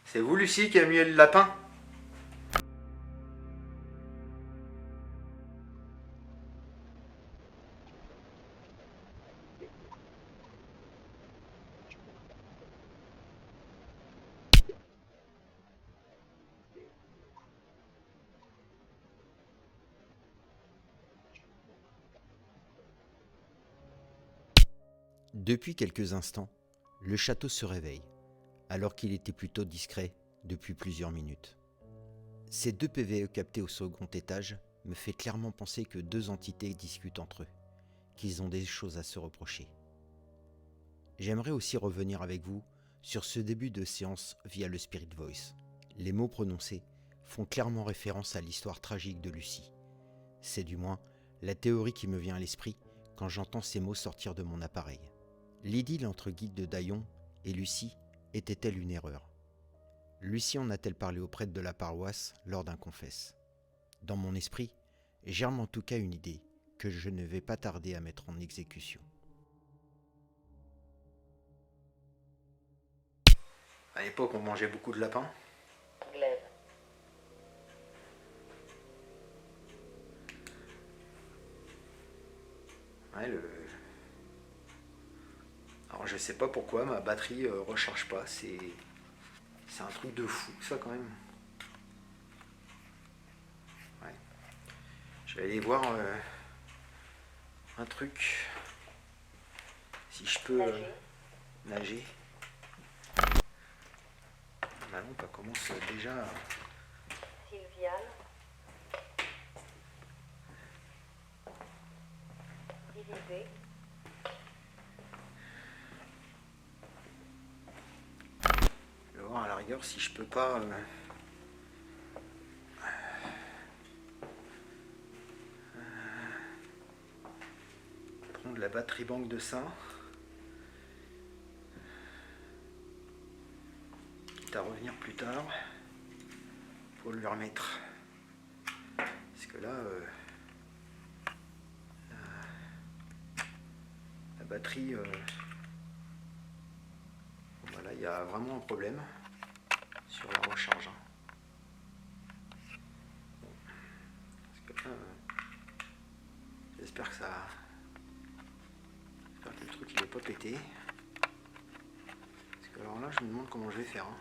C'est vous Lucie qui a mué le lapin? Depuis quelques instants, le château se réveille, alors qu'il était plutôt discret depuis plusieurs minutes. Ces 2 PVE captés au second étage me fait clairement penser que 2 entités discutent entre eux, qu'ils ont des choses à se reprocher. J'aimerais aussi revenir avec vous sur ce début de séance via le Spirit Voice. Les mots prononcés font clairement référence à l'histoire tragique de Lucie. C'est du moins la théorie qui me vient à l'esprit quand j'entends ces mots sortir de mon appareil. L'idylle entre Guilde de Daillon et Lucie était-elle une erreur? Lucie en a-t-elle parlé au prêtre de la paroisse lors d'un confesse? Dans mon esprit, germe en tout cas une idée que je ne vais pas tarder à mettre en exécution. À l'époque, on mangeait beaucoup de lapins. Glaive. Ouais, Alors je sais pas pourquoi ma batterie recharge pas, c'est un truc de fou ça quand même. Ouais. Je vais aller voir un truc, si je peux nager. La lampe elle commence déjà. Sylviane. Divisé. Je vais voir à la rigueur si je peux pas prendre la batterie banque de ça. Quitte à revenir plus tard pour lui remettre. Parce que là la batterie voilà, il y a vraiment un problème sur la recharge. Bon. Parce que là, j'espère que ça... J'espère que le truc il est pas pété. Parce que alors là, je me demande comment je vais faire. Hein.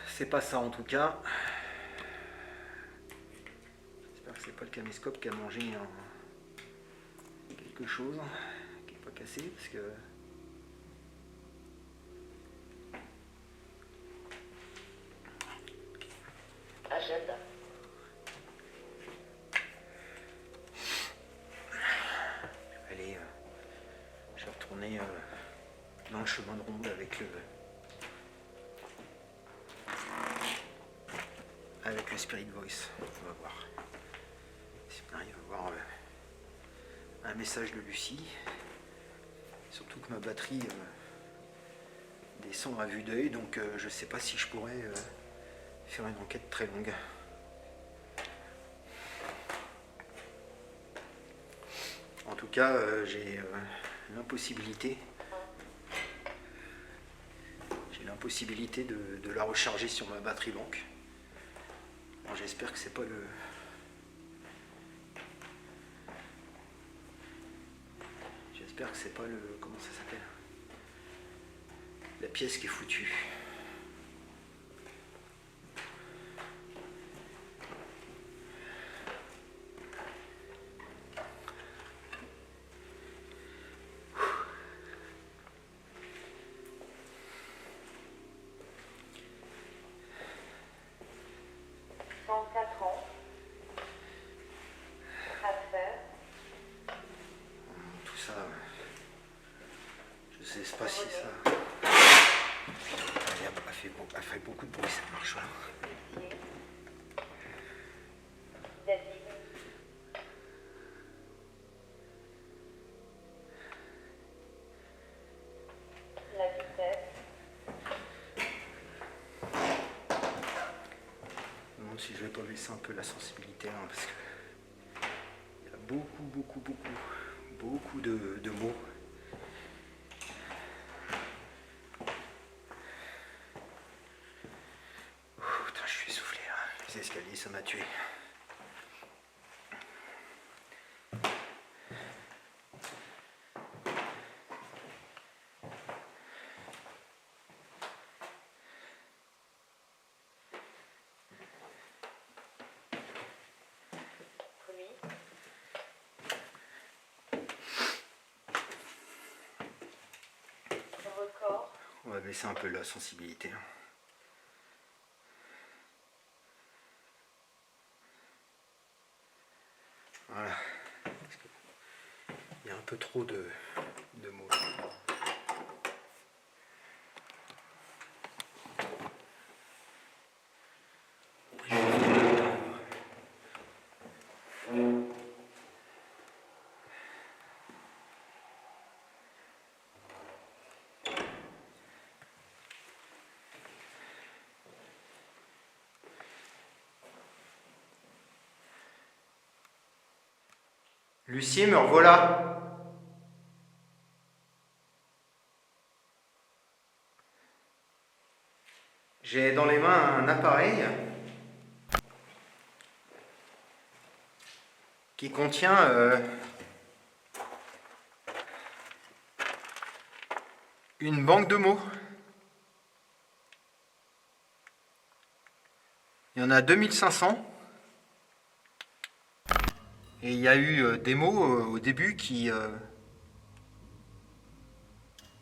C'est pas ça en tout cas. J'espère que c'est pas le caméscope qui a mangé quelque chose qui n'est pas cassé parce que... chemin de ronde avec le Spirit Voice. On va voir si on arrive à voir un message de Lucie. Surtout que ma batterie descend à vue d'œil, donc je sais pas si je pourrais faire une enquête très longue. En tout cas, j'ai l'impossibilité de la recharger sur ma batterie banque. Bon, j'espère que c'est pas le... J'espère que c'est pas le... Comment ça s'appelle? La pièce qui est foutue. Je sais pas si ça... Elle fait beaucoup de bruit cette marche là. La vitesse. Je me demande si je vais pas baisser un peu la sensibilité là, parce que il y a beaucoup de mots. Putain, je suis essoufflé là. Les escaliers, ça m'a tué. On va baisser un peu la sensibilité. Voilà. Il y a un peu trop de mots. Lucie, me revoilà. J'ai dans les mains un appareil qui contient une banque de mots. Il y en a 2500. Et il y a eu des mots au début qui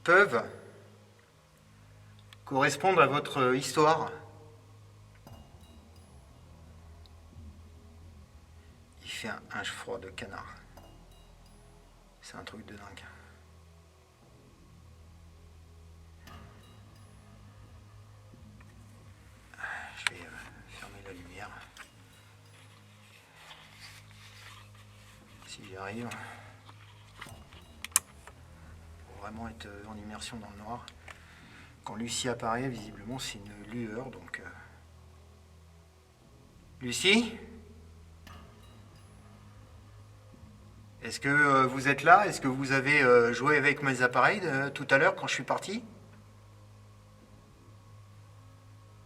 peuvent correspondre à votre histoire. Il fait un froid de canard. C'est un truc de dingue. Je vais fermer la lumière. Si j'y arrive. Pour vraiment être en immersion dans le noir. Quand Lucie apparaît, visiblement c'est une lueur, donc... Lucie ? Est-ce que vous êtes là? Est-ce que vous avez joué avec mes appareils tout à l'heure quand je suis parti?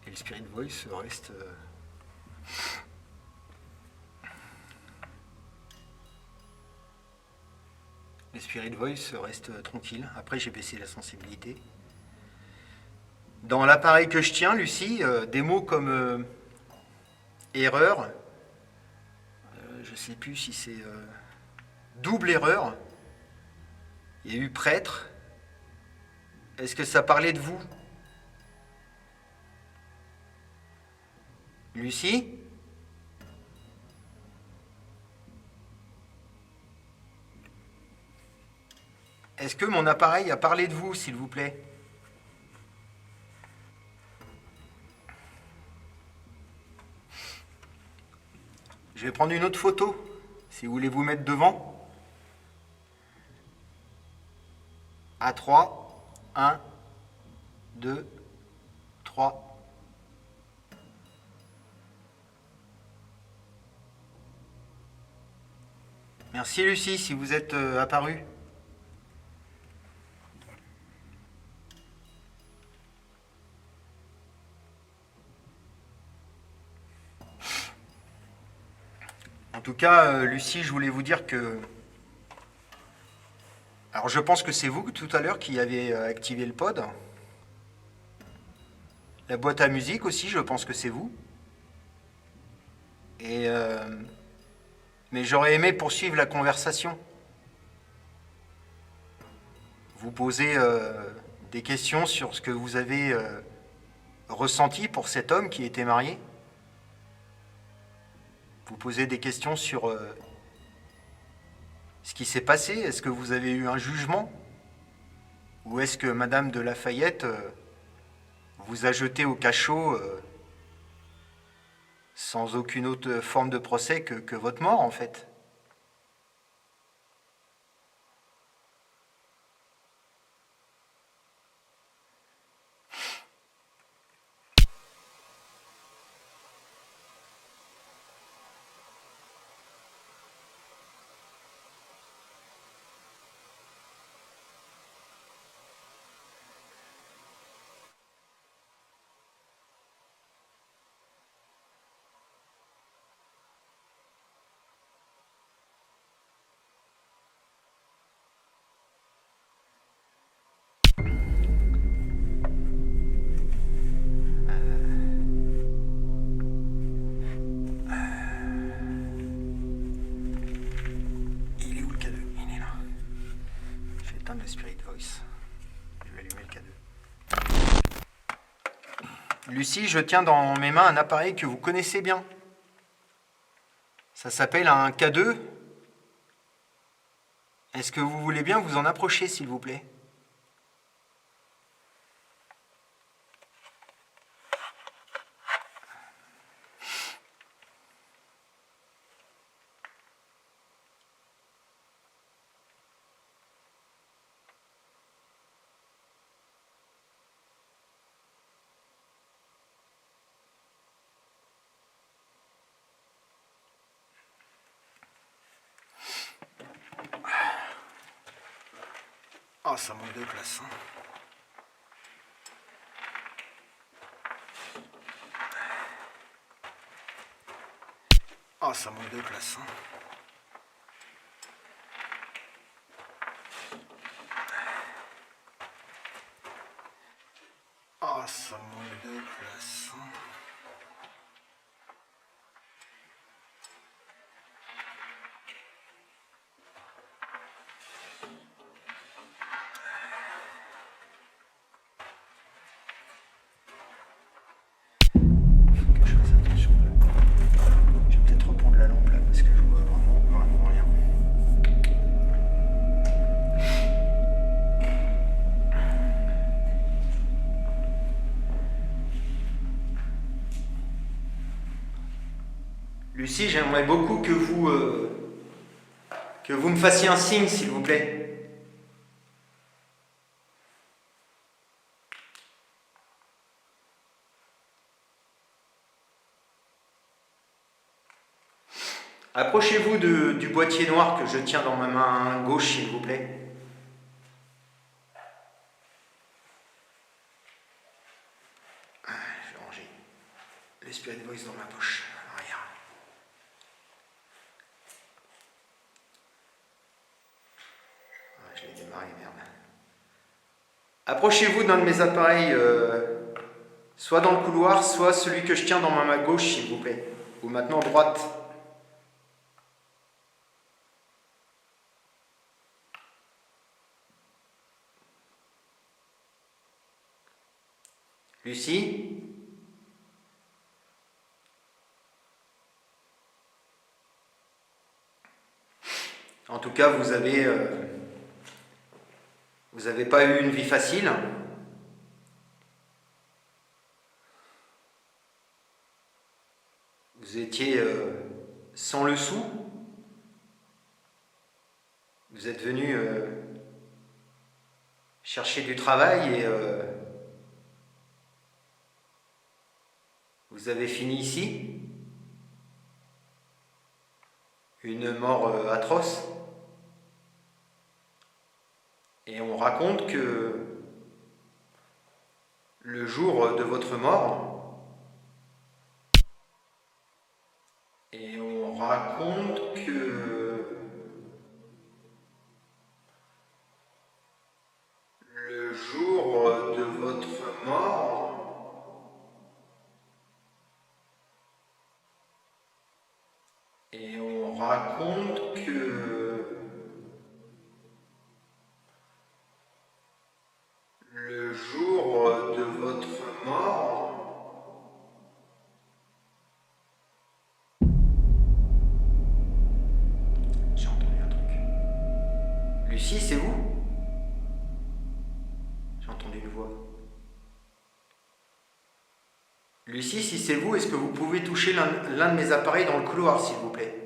Et le Spirit Voice reste... Le Spirit Voice reste tranquille. Après, j'ai baissé la sensibilité. Dans l'appareil que je tiens, Lucie, des mots comme erreur, je ne sais plus si c'est double erreur, il y a eu prêtre. Est-ce que ça parlait de vous? Lucie? Est-ce que mon appareil a parlé de vous, s'il vous plaît? Je vais prendre une autre photo, si vous voulez vous mettre devant. À 3, 1, 2, 3. Merci Lucie, si vous êtes apparue. En tout cas, Lucie, je voulais vous dire que... Alors je pense que c'est vous tout à l'heure qui avez activé le pod. La boîte à musique aussi, je pense que c'est vous. Et... Mais j'aurais aimé poursuivre la conversation. Vous poser des questions sur ce que vous avez ressenti pour cet homme qui était marié. Vous poser des questions sur ce qui s'est passé. Est-ce que vous avez eu un jugement? Ou est-ce que Madame de Lafayette vous a jeté au cachot sans aucune autre forme de procès que votre mort, en fait? Le Spirit Voice. Je vais allumer le K2. Lucie, je tiens dans mes mains un appareil que vous connaissez bien. Ça s'appelle un K2. Est-ce que vous voulez bien vous en approcher, s'il vous plaît? Oh, ça manque de place. Hein. Oh, ça manque de place. Hein. Oh, ça manque de place. Hein. Lucie, j'aimerais beaucoup que vous me fassiez un signe, s'il vous plaît. Approchez-vous du boîtier noir que je tiens dans ma main gauche, s'il vous plaît. Je vais ranger le Spirit Voice dans ma poche. Arrière. Je l'ai démarré, merde. Approchez-vous d'un de mes appareils, soit dans le couloir, soit celui que je tiens dans ma main gauche, s'il vous plaît. Ou maintenant droite. Lucie? En tout cas, vous avez Vous n'avez pas eu une vie facile. Vous étiez sans le sou. Vous êtes venu chercher du travail et vous avez fini ici. Une mort atroce. Et on raconte que le jour de votre mort, et on raconte que le jour de votre mort, et on raconte que le jour de votre mort, j'ai entendu un truc. Lucie, c'est vous? J'ai entendu une voix. Lucie, si c'est vous, est-ce que vous pouvez toucher l'un de mes appareils dans le couloir, s'il vous plaît?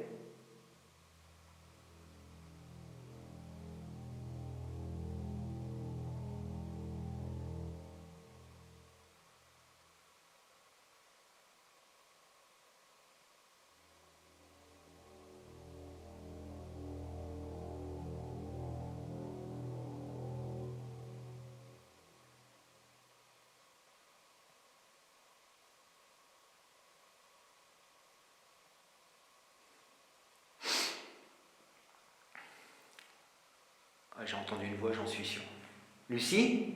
Ah, j'ai entendu une voix, j'en suis sûr. Lucie?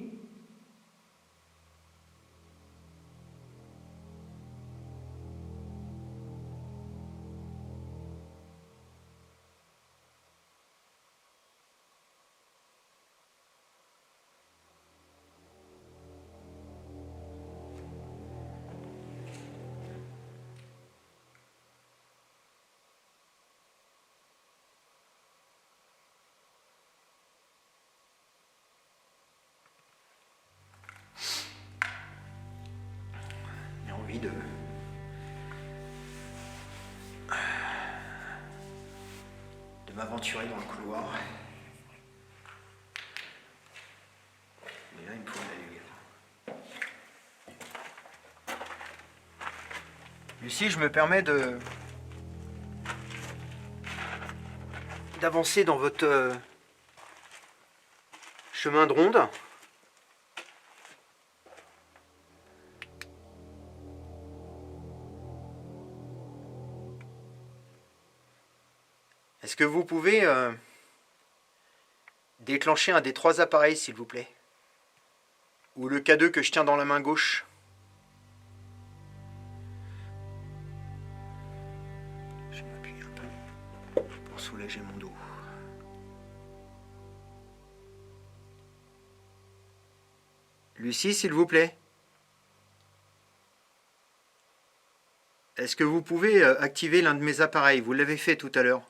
J'ai envie de m'aventurer dans le couloir. Mais là, il me faut la lumière. Lucie, je me permets d'avancer dans votre chemin de ronde. Est-ce que vous pouvez déclencher un des 3 appareils, s'il vous plaît? Ou le K2 que je tiens dans la main gauche? Je vais m'appuyer un peu pour soulager mon dos. Lucie, s'il vous plaît. Est-ce que vous pouvez activer l'un de mes appareils? Vous l'avez fait tout à l'heure.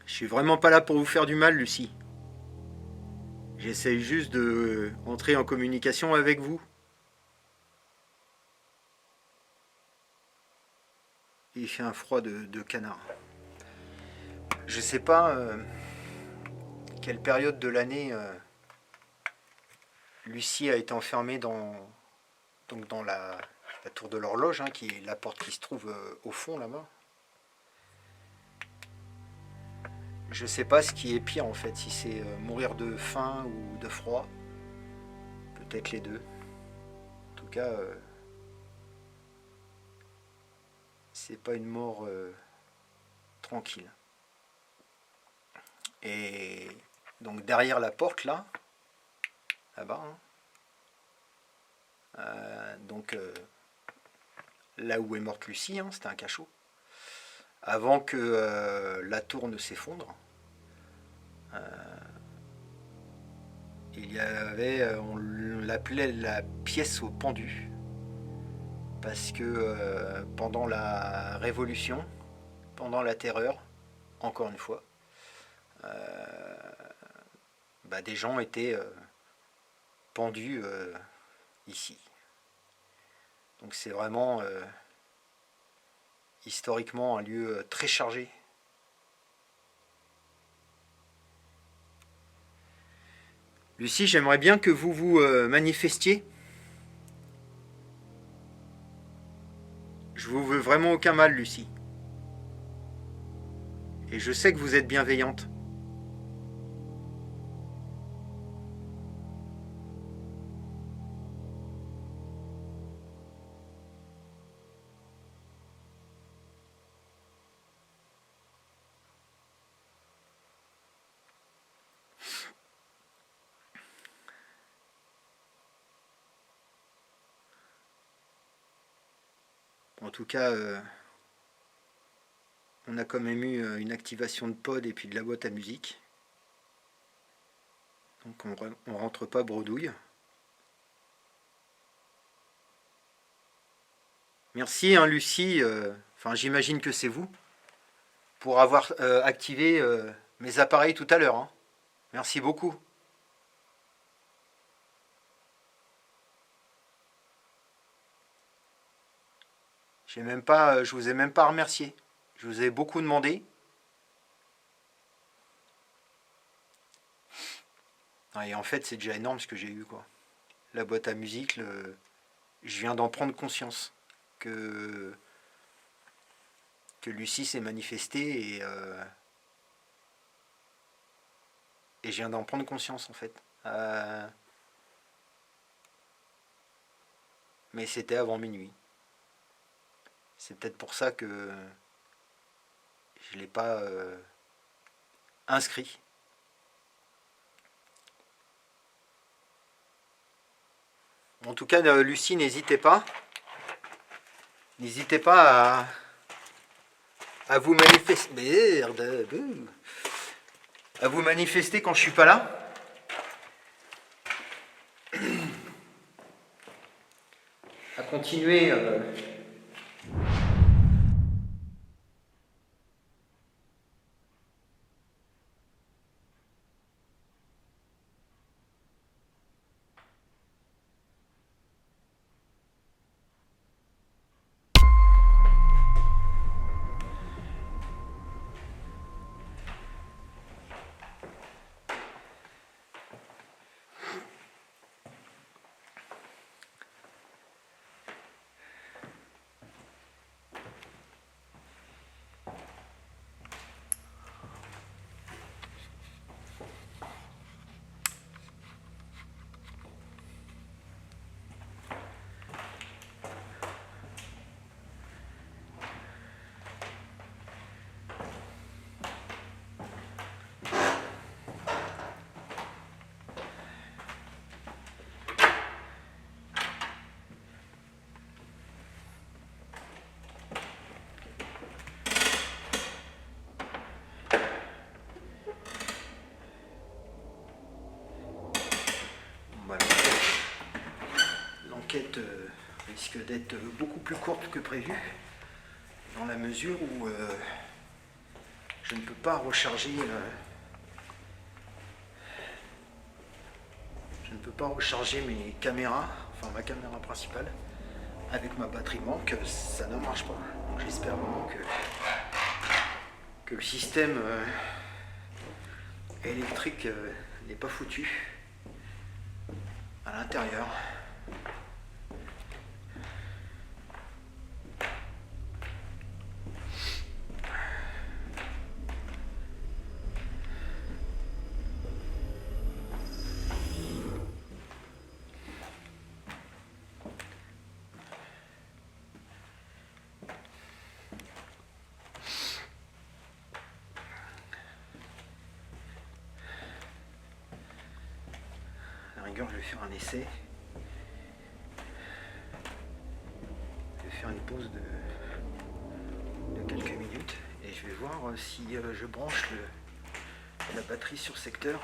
Je suis vraiment pas là pour vous faire du mal, Lucie. J'essaye juste de entrer en communication avec vous. Il fait un froid de canard. Je sais pas quelle période de l'année Lucie a été enfermée dans la tour de l'horloge, hein, qui est la porte qui se trouve au fond là-bas. Je sais pas ce qui est pire en fait, si c'est mourir de faim ou de froid. Peut-être les deux. En tout cas, c'est pas une mort tranquille. Et donc derrière la porte là-bas, hein, là où est morte Lucie, hein, c'était un cachot. Avant que la tour ne s'effondre, il y avait, on l'appelait la pièce au pendu. parce que pendant la Révolution, pendant la Terreur, encore une fois, des gens étaient pendus ici. Donc c'est vraiment historiquement un lieu très chargé. Lucie, j'aimerais bien que vous vous manifestiez. Je vous veux vraiment aucun mal, Lucie. Et je sais que vous êtes bienveillante. En tout cas, on a quand même eu une activation de pod et puis de la boîte à musique. Donc on rentre pas bredouille. Merci hein, Lucie, j'imagine que c'est vous, pour avoir activé mes appareils tout à l'heure. Hein. Merci beaucoup. Je vous ai même pas remercié. Je vous ai beaucoup demandé. Et en fait, c'est déjà énorme ce que j'ai eu, quoi. La boîte à musique, je viens d'en prendre conscience que Lucie s'est manifestée et je viens d'en prendre conscience, en fait. Mais c'était avant minuit. C'est peut-être pour ça que je ne l'ai pas inscrit. En tout cas, Lucie, n'hésitez pas. N'hésitez pas à vous manifester. Merde. À vous manifester quand je suis pas là. À continuer. L'enquête risque d'être beaucoup plus courte que prévu, dans la mesure où je ne peux pas recharger mes caméras, enfin ma caméra principale, avec ma batterie manque, ça ne marche pas. Donc j'espère vraiment que le système électrique n'est pas foutu à l'intérieur. Je vais faire un essai. Je vais faire une pause de quelques minutes et je vais voir si je branche la batterie sur secteur,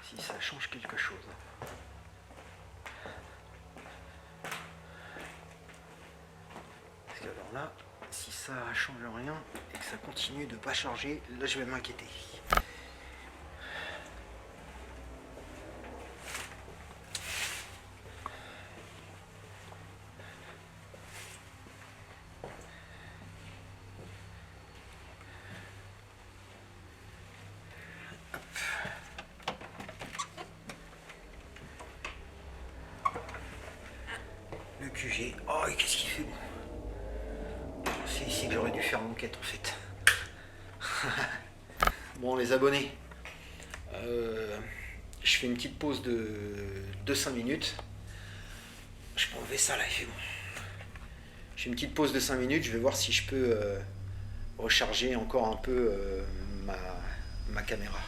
si ça change quelque chose. ça change rien et que ça continue de pas charger, là je vais m'inquiéter. Le QG. Oh, et qu'est-ce qu'il fait bon. C'est ici que j'aurais dû faire mon quête en fait. Bon, les abonnés. Je fais une petite pause de 5 minutes. Je peux enlever ça là, il fait bon. Je fais une petite pause de 5 minutes, je vais voir si je peux recharger encore un peu ma caméra.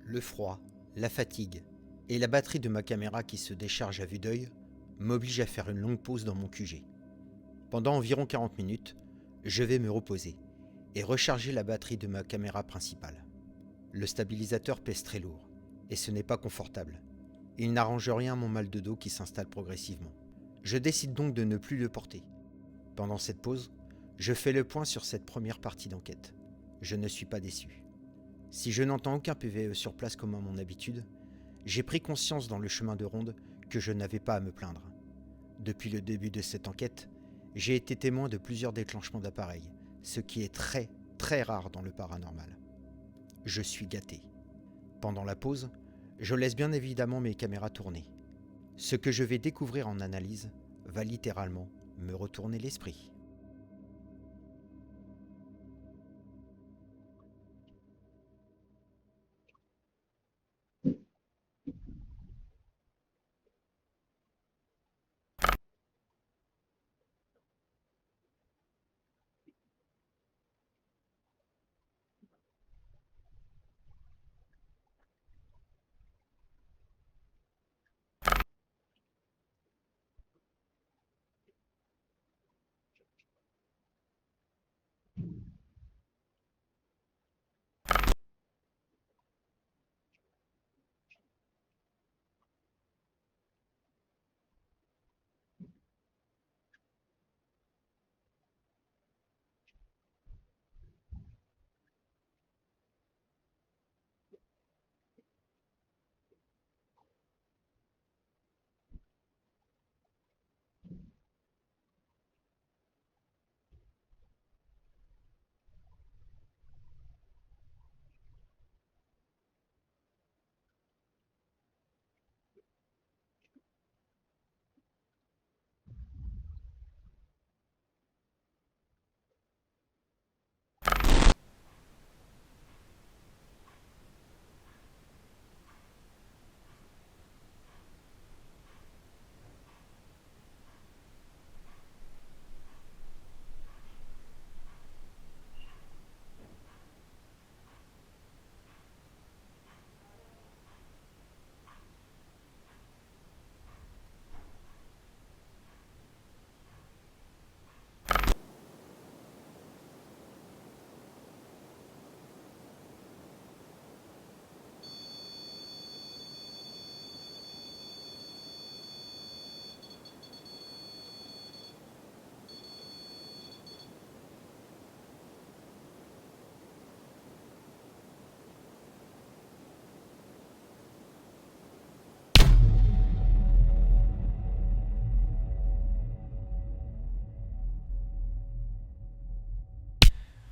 Le froid, la fatigue et la batterie de ma caméra qui se décharge à vue d'œil m'obligent à faire une longue pause dans mon QG. Pendant environ 40 minutes, je vais me reposer et recharger la batterie de ma caméra principale. Le stabilisateur pèse très lourd et ce n'est pas confortable. Il n'arrange rien à mon mal de dos qui s'installe progressivement. Je décide donc de ne plus le porter. Pendant cette pause, je fais le point sur cette première partie d'enquête. Je ne suis pas déçu. Si je n'entends aucun PVE sur place comme à mon habitude, j'ai pris conscience dans le chemin de ronde que je n'avais pas à me plaindre. Depuis le début de cette enquête, j'ai été témoin de plusieurs déclenchements d'appareils, ce qui est très, très rare dans le paranormal. Je suis gâté. Pendant la pause, je laisse bien évidemment mes caméras tourner. Ce que je vais découvrir en analyse va littéralement me retourner l'esprit.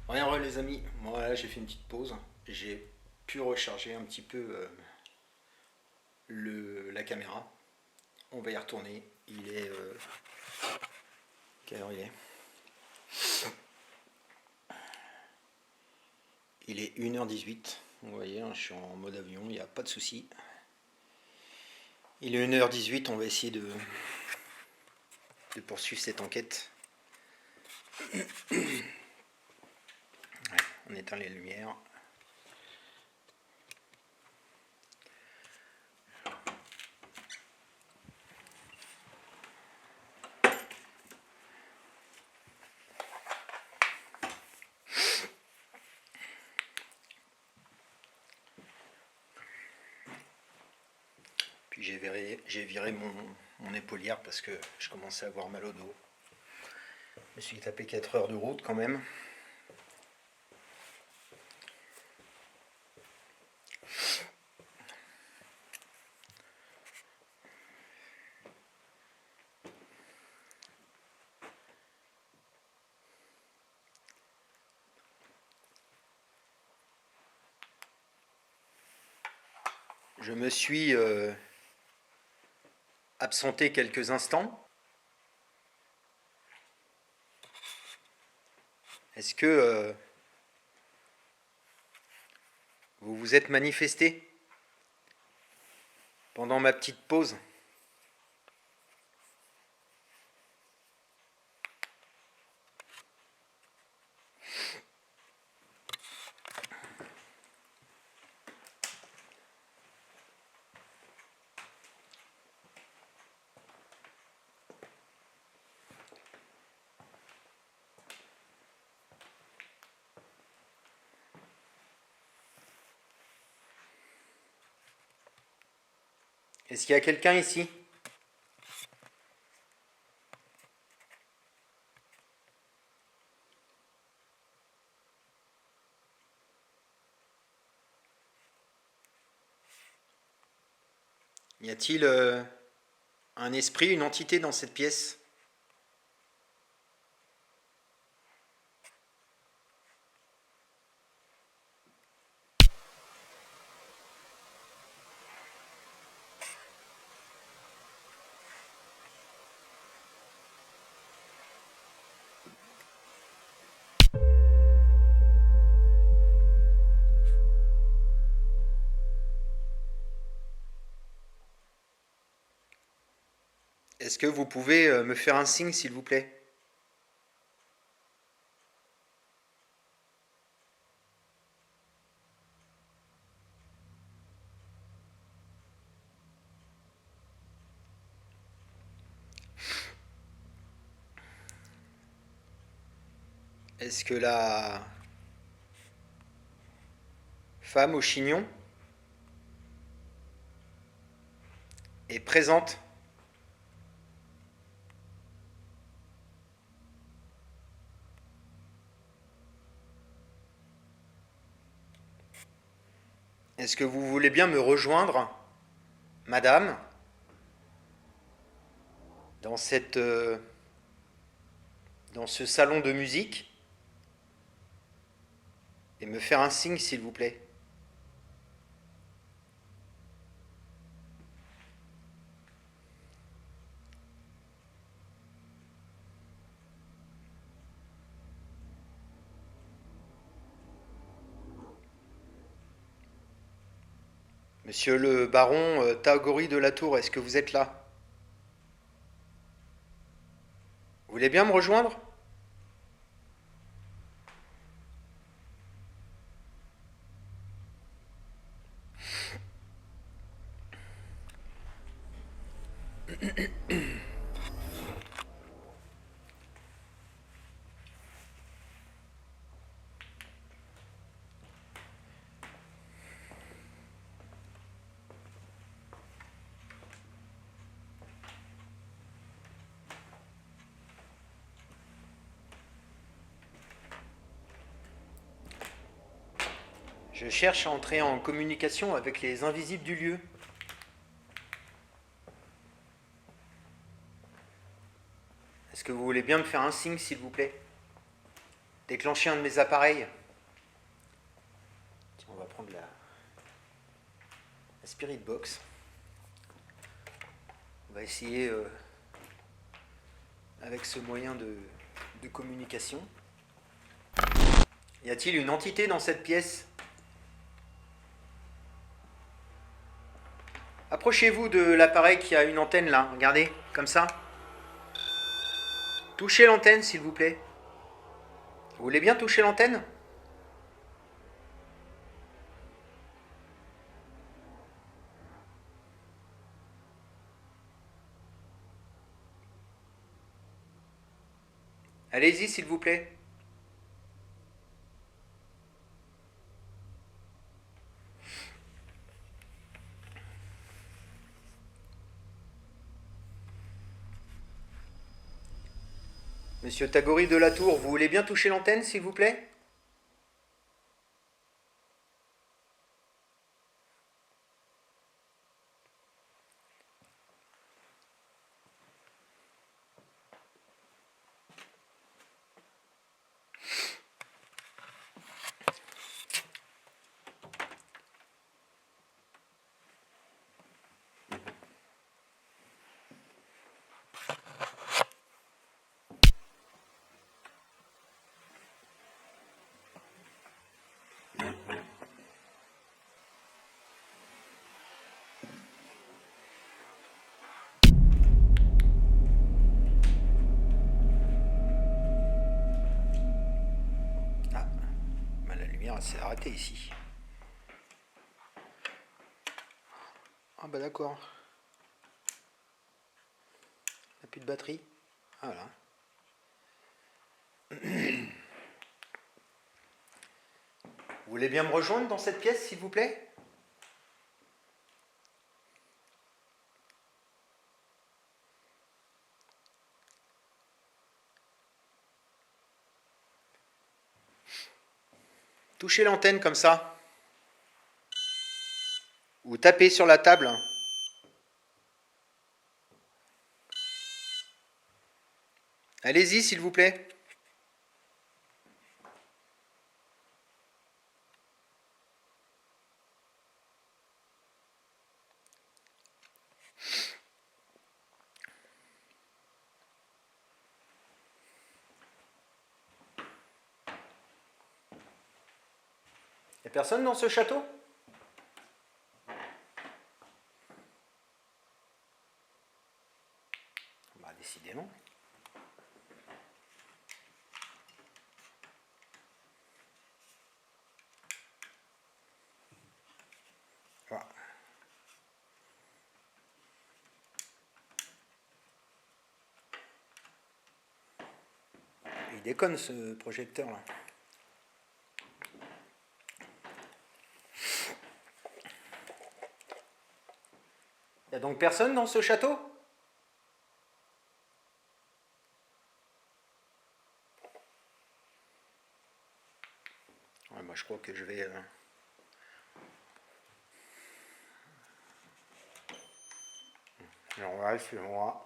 Rien, ouais, les amis, moi là j'ai fait une petite pause, j'ai pu recharger un petit peu la caméra. On va y retourner, il est... quelle heure il est? Il est 1h18, vous voyez, hein, je suis en mode avion, il n'y a pas de souci. Il est 1h18, on va essayer de poursuivre cette enquête. On éteint les lumières. Puis j'ai viré mon épaulière parce que je commençais à avoir mal au dos. Je me suis tapé 4 heures de route quand même. Je me suis absenté quelques instants. Est-ce que vous vous êtes manifesté pendant ma petite pause? Est-ce qu'il y a quelqu'un ici? Y a-t-il un esprit, une entité dans cette pièce? Est-ce que vous pouvez me faire un signe, s'il vous plaît? Est-ce que la femme au chignon est présente? Est-ce que vous voulez bien me rejoindre, madame, dans ce salon de musique et me faire un signe, s'il vous plaît? Monsieur le baron Tagori de la Tour, est-ce que vous êtes là? Vous voulez bien me rejoindre? Je cherche à entrer en communication avec les invisibles du lieu. Est-ce que vous voulez bien me faire un signe, s'il vous plaît? Déclencher un de mes appareils. Tiens, on va prendre la Spirit Box. On va essayer avec ce moyen de communication. Y a-t-il une entité dans cette pièce? Approchez-vous de l'appareil qui a une antenne là, regardez, comme ça. Touchez l'antenne, s'il vous plaît. Vous voulez bien toucher l'antenne? Allez-y, s'il vous plaît. Monsieur Tagori de la Tour, vous voulez bien toucher l'antenne, s'il vous plaît? C'est arrêté ici. Ah bah d'accord. Il n'y a plus de batterie. Voilà. Vous voulez bien me rejoindre dans cette pièce, s'il vous plaît? Touchez l'antenne comme ça. Ou tapez sur la table. Allez-y, s'il vous plaît. Il n'y a personne dans ce château? Bah, décidément. Voilà. Il déconne ce projecteur là. Il n'y a donc personne dans ce château? Ouais, moi je crois que je vais... Alors ouais, c'est moi.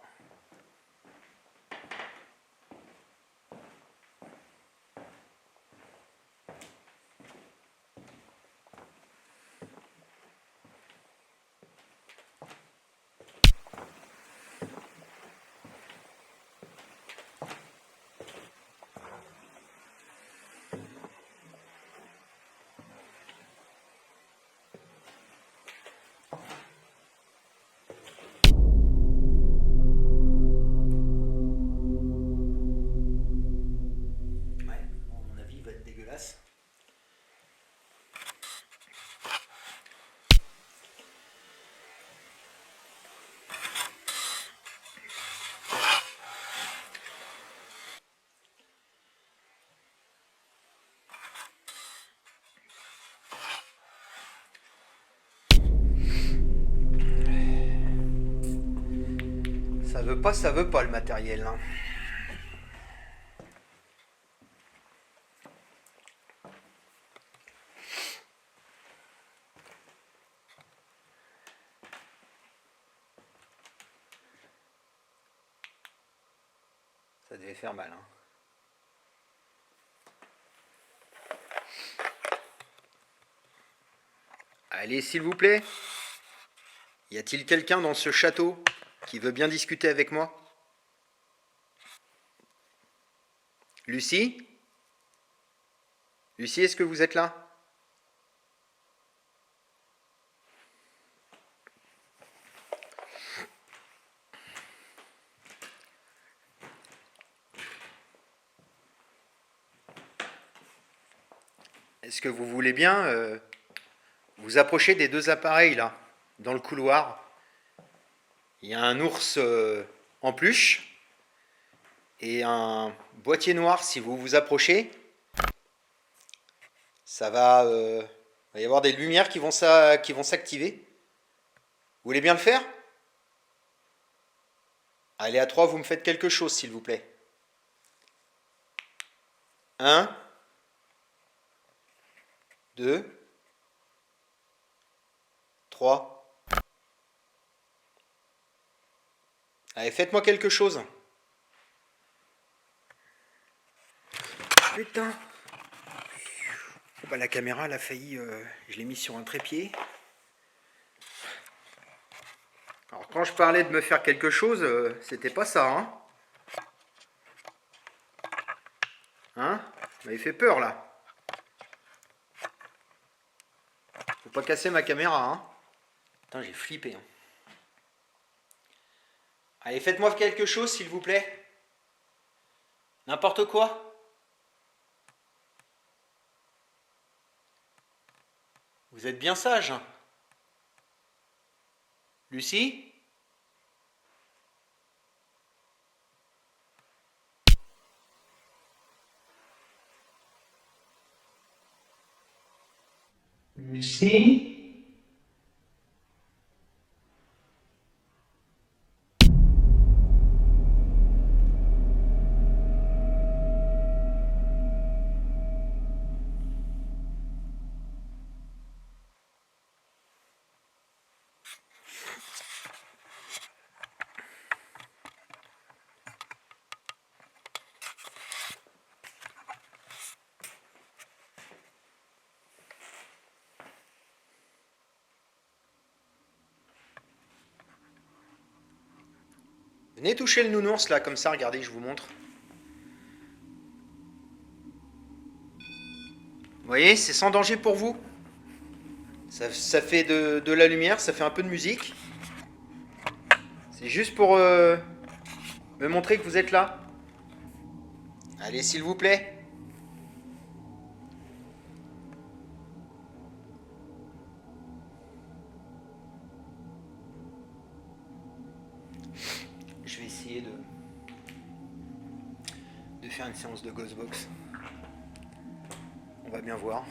Ça veut pas le matériel. Hein. Ça devait faire mal. Hein. Allez, s'il vous plaît. Y a-t-il quelqu'un dans ce château qui veut bien discuter avec moi? Lucie? Lucie, est-ce que vous êtes là? Est-ce que vous voulez bien vous approcher des deux appareils là, dans le couloir? Il y a un ours en peluche et un boîtier noir. Si vous vous approchez, ça va, va y avoir des lumières qui vont s'activer. Vous voulez bien le faire? Allez, à 3, vous me faites quelque chose, s'il vous plaît. 1, 2, 3. Allez, faites-moi quelque chose. Putain. Bah, la caméra, elle a failli... je l'ai mis sur un trépied. Alors, quand je parlais de me faire quelque chose, c'était pas ça, hein. Hein? Vous m'avez fait peur, là. Faut pas casser ma caméra, hein. Putain, j'ai flippé, hein. Allez, faites-moi quelque chose, s'il vous plaît. N'importe quoi. Vous êtes bien sage. Lucie? Lucie? Venez toucher le nounours, là, comme ça, regardez, je vous montre. Vous voyez, c'est sans danger pour vous. Ça fait de la lumière, ça fait un peu de musique. C'est juste pour me montrer que vous êtes là. Allez, s'il vous plaît. Je vais essayer de faire une séance de Ghostbox. On va bien voir.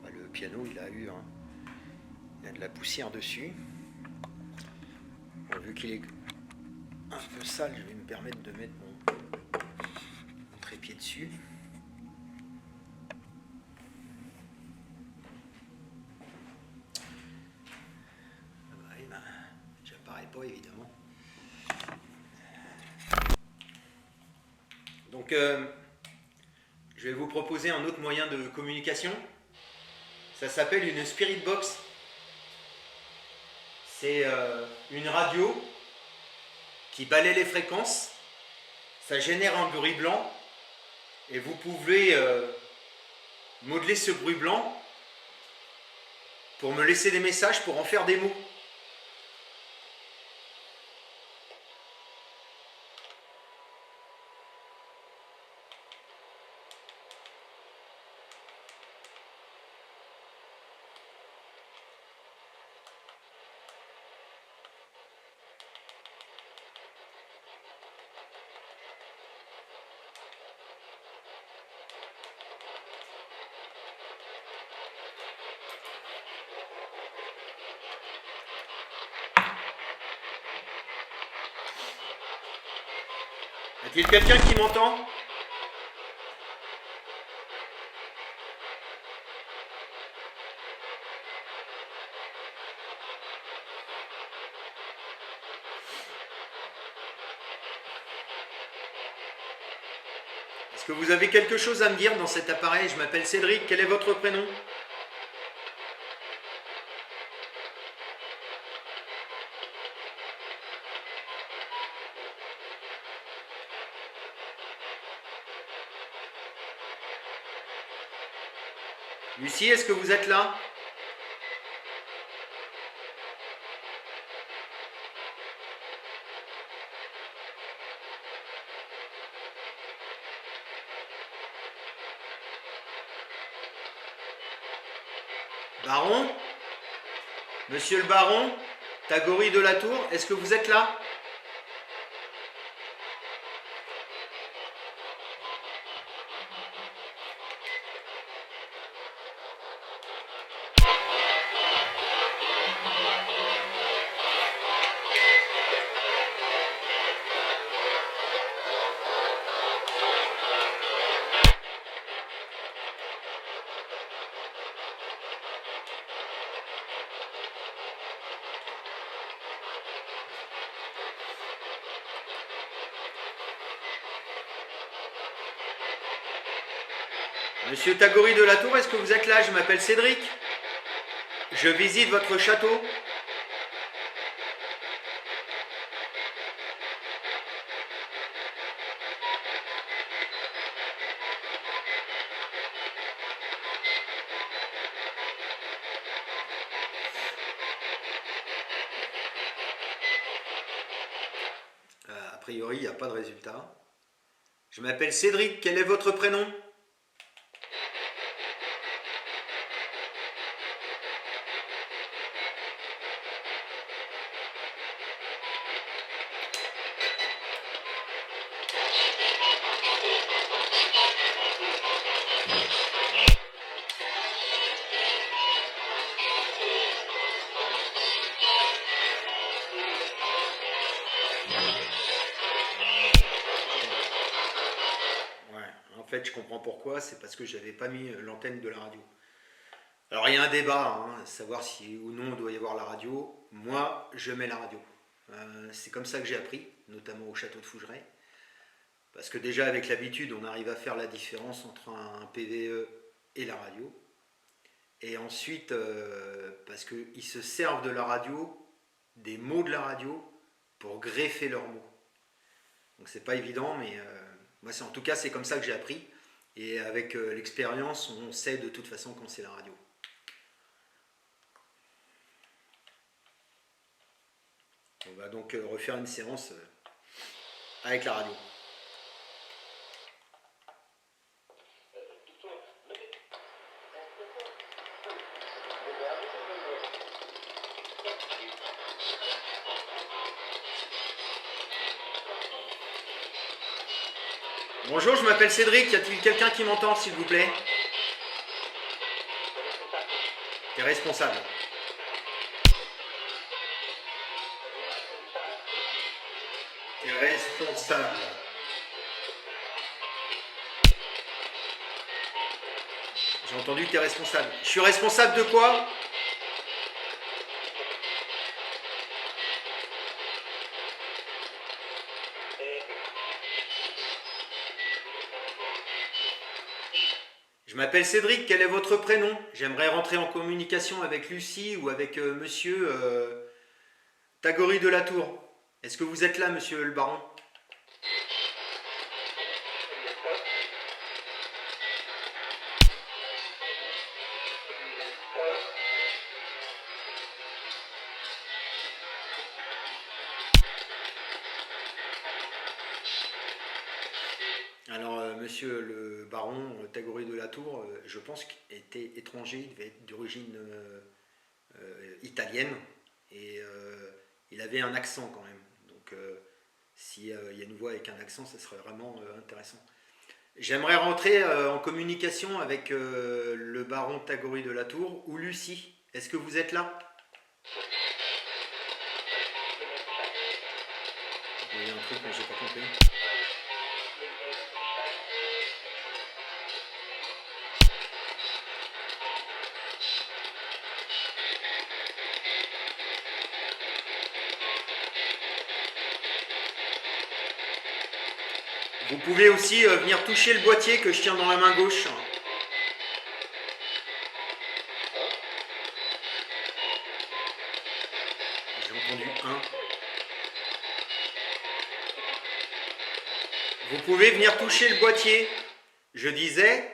Le piano, il a de la poussière dessus. Bon, vu qu'il est un peu sale, je vais me permettre de mettre mon trépied dessus. Oui, ben, j'apparais pas évidemment. Donc, je vais vous proposer un autre moyen de communication. Ça s'appelle une Spirit Box. C'est une radio qui balaie les fréquences. Ça génère un bruit blanc. Et vous pouvez modeler ce bruit blanc pour me laisser des messages, pour en faire des mots. Y a-t-il quelqu'un qui m'entend ? Est-ce que vous avez quelque chose à me dire dans cet appareil? Je m'appelle Cédric, quel est votre prénom? Lucie, est-ce que vous êtes là? Baron? Monsieur le baron? Tagori de la Tour, est-ce que vous êtes là? Monsieur Tagori de la Tour, est-ce que vous êtes là? Je m'appelle Cédric. Je visite votre château. A priori, il n'y a pas de résultat. Je m'appelle Cédric, quel est votre prénom? En fait, je comprends pourquoi, c'est parce que j'avais pas mis l'antenne de la radio. Alors, il y a un débat, savoir si ou non il doit y avoir la radio. Moi, je mets la radio. C'est comme ça que j'ai appris, notamment au château de Fougeray. Parce que déjà, avec l'habitude, on arrive à faire la différence entre un PVE et la radio. Et ensuite, parce qu'ils se servent de la radio, des mots de la radio, pour greffer leurs mots. Donc, c'est pas évident, mais... moi, en tout cas, c'est comme ça que j'ai appris. Et avec l'expérience, on sait de toute façon quand c'est la radio. On va donc refaire une séance avec la radio. Bonjour, je m'appelle Cédric, y a-t-il quelqu'un qui m'entend, s'il vous plaît? T'es responsable. T'es responsable. J'ai entendu que t'es responsable. Je suis responsable de quoi? Je m'appelle Cédric, quel est votre prénom? J'aimerais rentrer en communication avec Lucie ou avec monsieur Tagori de la Tour. Est-ce que vous êtes là, monsieur le baron? Alors, monsieur le baron Tagori de la Tour, je pense qu'il était étranger, il devait être d'origine italienne, et il avait un accent quand même. Donc, s'il y a une voix avec un accent, ça serait vraiment intéressant. J'aimerais rentrer en communication avec le baron Tagori de la Tour ou Lucie. Est-ce que vous êtes là? Il y a un truc, mais j'ai pas compris. Vous pouvez aussi venir toucher le boîtier que je tiens dans la main gauche. J'ai entendu un. Vous pouvez venir toucher le boîtier. Je disais,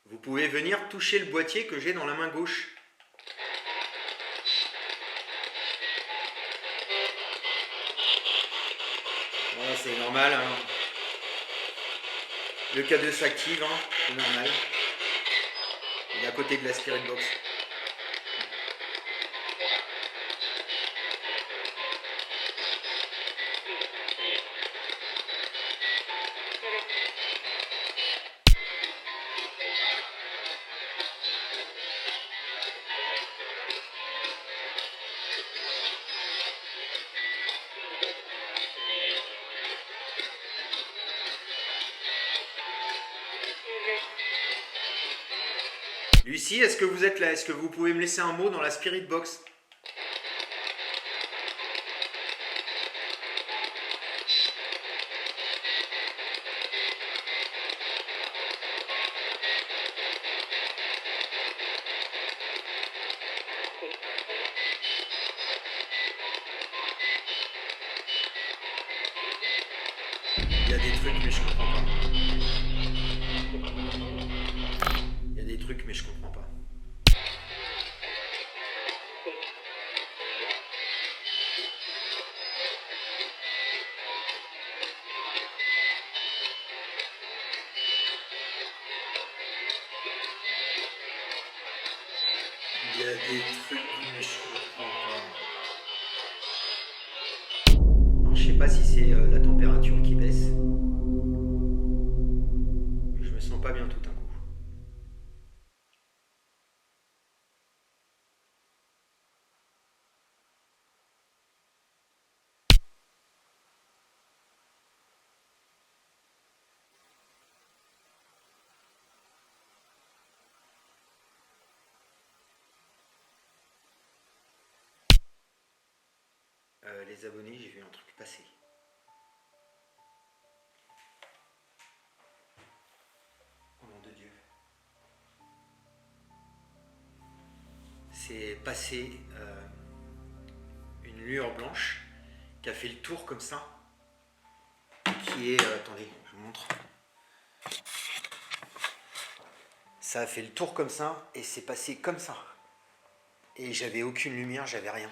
vous pouvez venir toucher le boîtier que j'ai dans la main gauche. Voilà, c'est normal. Hein. Le K2 s'active, hein, c'est normal. Il est à côté de la Spirit Box. Lucie, est-ce que vous êtes là? Est-ce que vous pouvez me laisser un mot dans la Spirit Box? des trucs, mais je comprends pas. Il y a des trucs, mais je comprends pas. Il y a des trucs, mais je comprends pas. Alors, je sais pas si c'est la température qui baisse. Mais je me sens pas bien tout d'un coup. Les abonnés, j'ai vu un truc passer. Au nom de Dieu. C'est passé une lueur blanche qui a fait le tour comme ça. Qui est... attendez, je vous montre. Ça a fait le tour comme ça et c'est passé comme ça. Et j'avais aucune lumière, j'avais rien.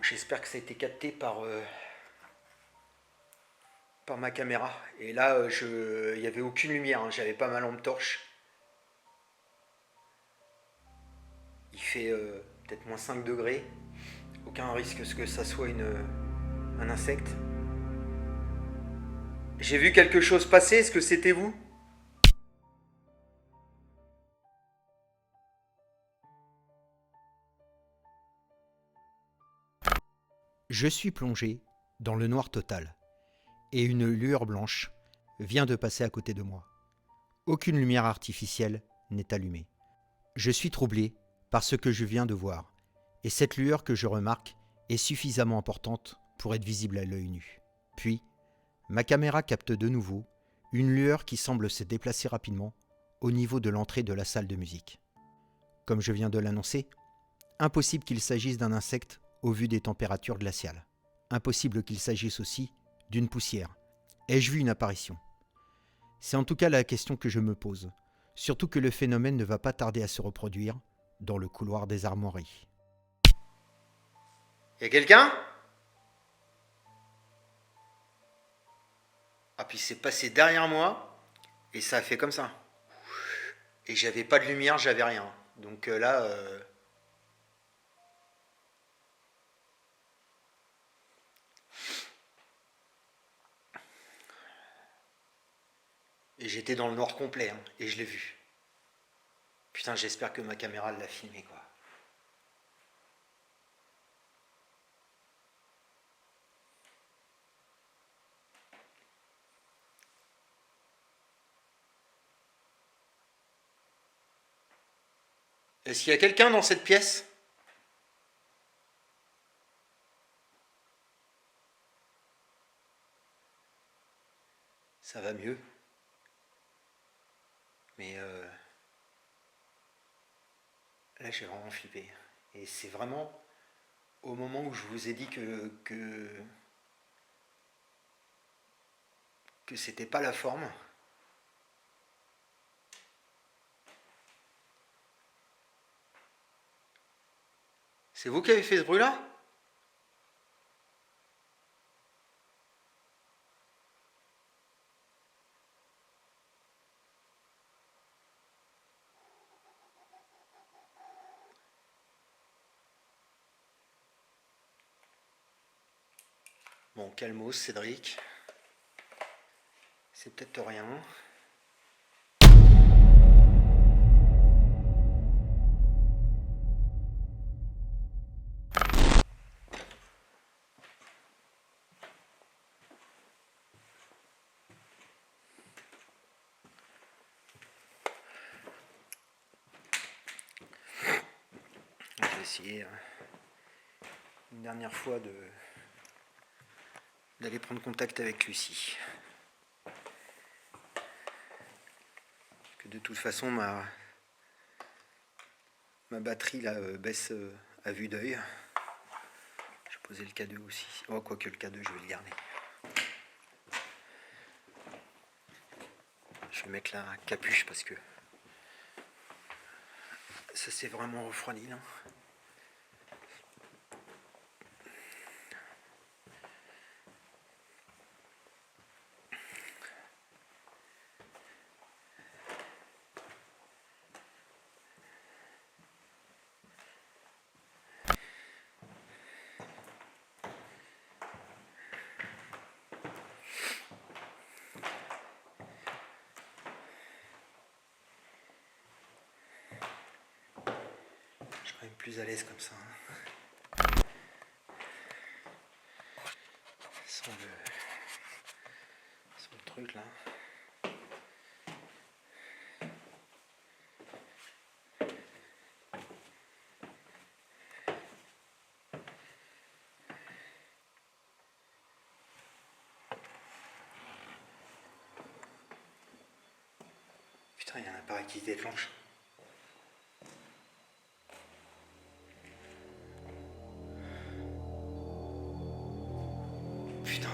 J'espère que ça a été capté par ma caméra. Et là, il n'y avait aucune lumière, hein. J'avais pas ma lampe torche. Il fait peut-être moins 5 degrés. Aucun risque que ça soit un insecte. J'ai vu quelque chose passer, est-ce que c'était vous ? Je suis plongé dans le noir total et une lueur blanche vient de passer à côté de moi. Aucune lumière artificielle n'est allumée. Je suis troublé par ce que je viens de voir et cette lueur que je remarque est suffisamment importante pour être visible à l'œil nu. Puis, ma caméra capte de nouveau une lueur qui semble se déplacer rapidement au niveau de l'entrée de la salle de musique. Comme je viens de l'annoncer, impossible qu'il s'agisse d'un insecte au vu des températures glaciales. Impossible qu'il s'agisse aussi d'une poussière. Ai-je vu une apparition ? C'est en tout cas la question que je me pose, surtout que le phénomène ne va pas tarder à se reproduire dans le couloir des armoiries. Y a quelqu'un ? Ah, puis c'est passé derrière moi et ça a fait comme ça. Et j'avais pas de lumière, j'avais rien. Donc là... Et j'étais dans le noir complet, hein, et je l'ai vu. Putain, j'espère que ma caméra l'a filmé, quoi. Est-ce qu'il y a quelqu'un dans cette pièce ? Ça va mieux. Mais là, j'ai vraiment flippé. Et c'est vraiment au moment où je vous ai dit que c'était pas la forme. C'est vous qui avez fait ce bruit-là ? Bon, calmos, Cédric. C'est peut-être rien. Je vais essayer une dernière fois d'aller prendre contact avec Lucie. Que De toute façon, ma batterie là, baisse à vue d'œil. Je vais poser le K2 aussi. Oh, quoique le K2, je vais le garder. Je vais mettre la capuche parce que ça s'est vraiment refroidi là. Je suis quand même plus à l'aise comme ça. Sans le truc là. Putain, il y a un appareil qui se déclenche. Putain.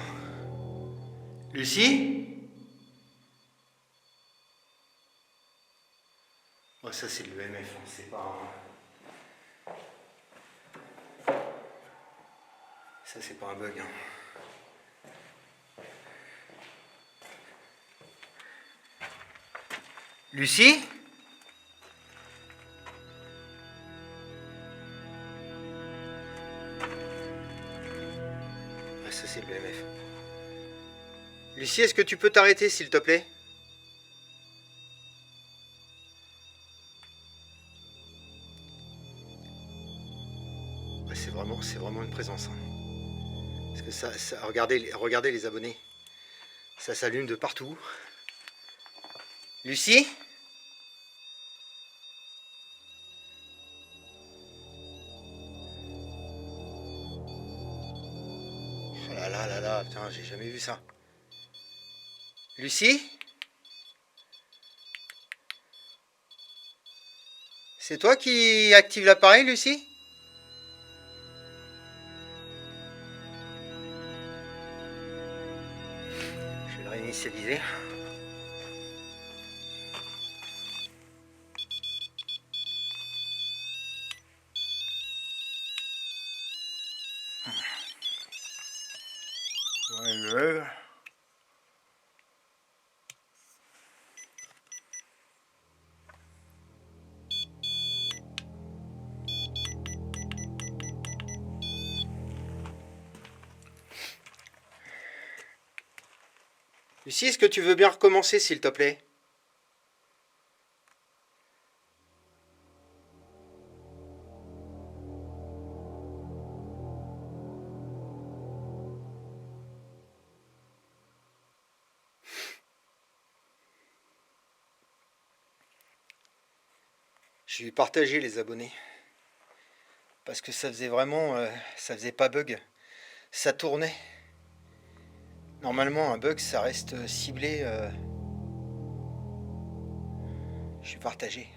Lucie? Oh, ça c'est de l'EMF, hein, c'est pas un... Ça c'est pas un bug. Hein. Lucie? Ah, ça c'est le BMF. Lucie, est-ce que tu peux t'arrêter s'il te plaît? Ouais, c'est vraiment une présence. Hein. Parce que regardez les abonnés. Ça s'allume de partout. Lucie? Oh là là là là, putain, j'ai jamais vu ça. Lucie? C'est toi qui active l'appareil, Lucie? Je vais le réinitialiser. Ouais. Lucie, est-ce que tu veux bien recommencer, s'il te plaît? Je vais partager les abonnés. Parce que ça faisait vraiment... ça faisait pas bug. Ça tournait. Normalement, un bug, ça reste ciblé. Je suis partagé.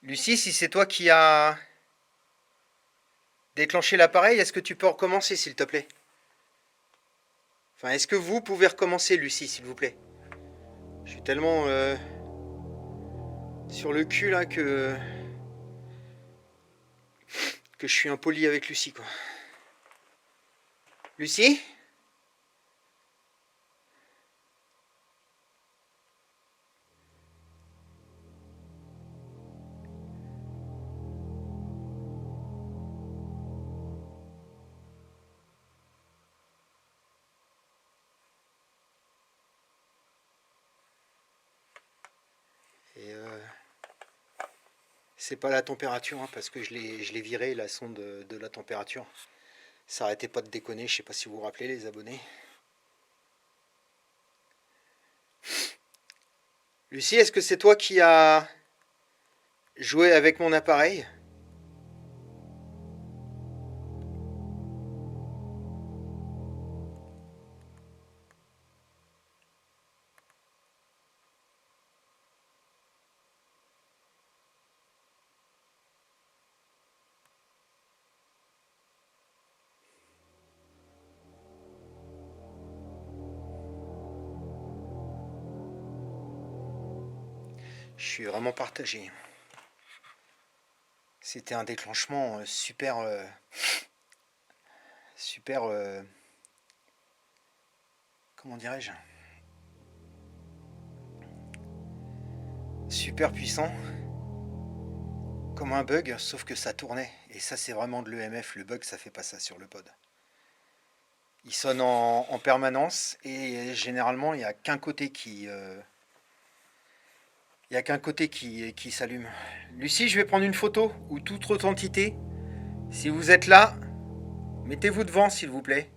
Lucie, si c'est toi qui as déclenché l'appareil, est-ce que tu peux recommencer, s'il te plaît? Enfin, est-ce que vous pouvez recommencer, Lucie, s'il vous plaît? Je suis tellement sur le cul, là, que je suis impoli avec Lucie, quoi. Lucie? Et c'est pas la température, hein, parce que je l'ai viré, la sonde de la température. Ça arrêtait pas de déconner, je sais pas si vous vous rappelez, les abonnés. Lucie, est-ce que c'est toi qui as joué avec mon appareil? Je suis vraiment partagé. C'était un déclenchement super... comment dirais-je? Super puissant. Comme un bug, sauf que ça tournait. Et ça, c'est vraiment de l'EMF. Le bug, ça fait pas ça sur le pod. Il sonne en permanence et généralement, il n'y a qu'un côté qui... qui s'allume. Lucie, je vais prendre une photo ou toute autre entité. Si vous êtes là, mettez-vous devant, s'il vous plaît.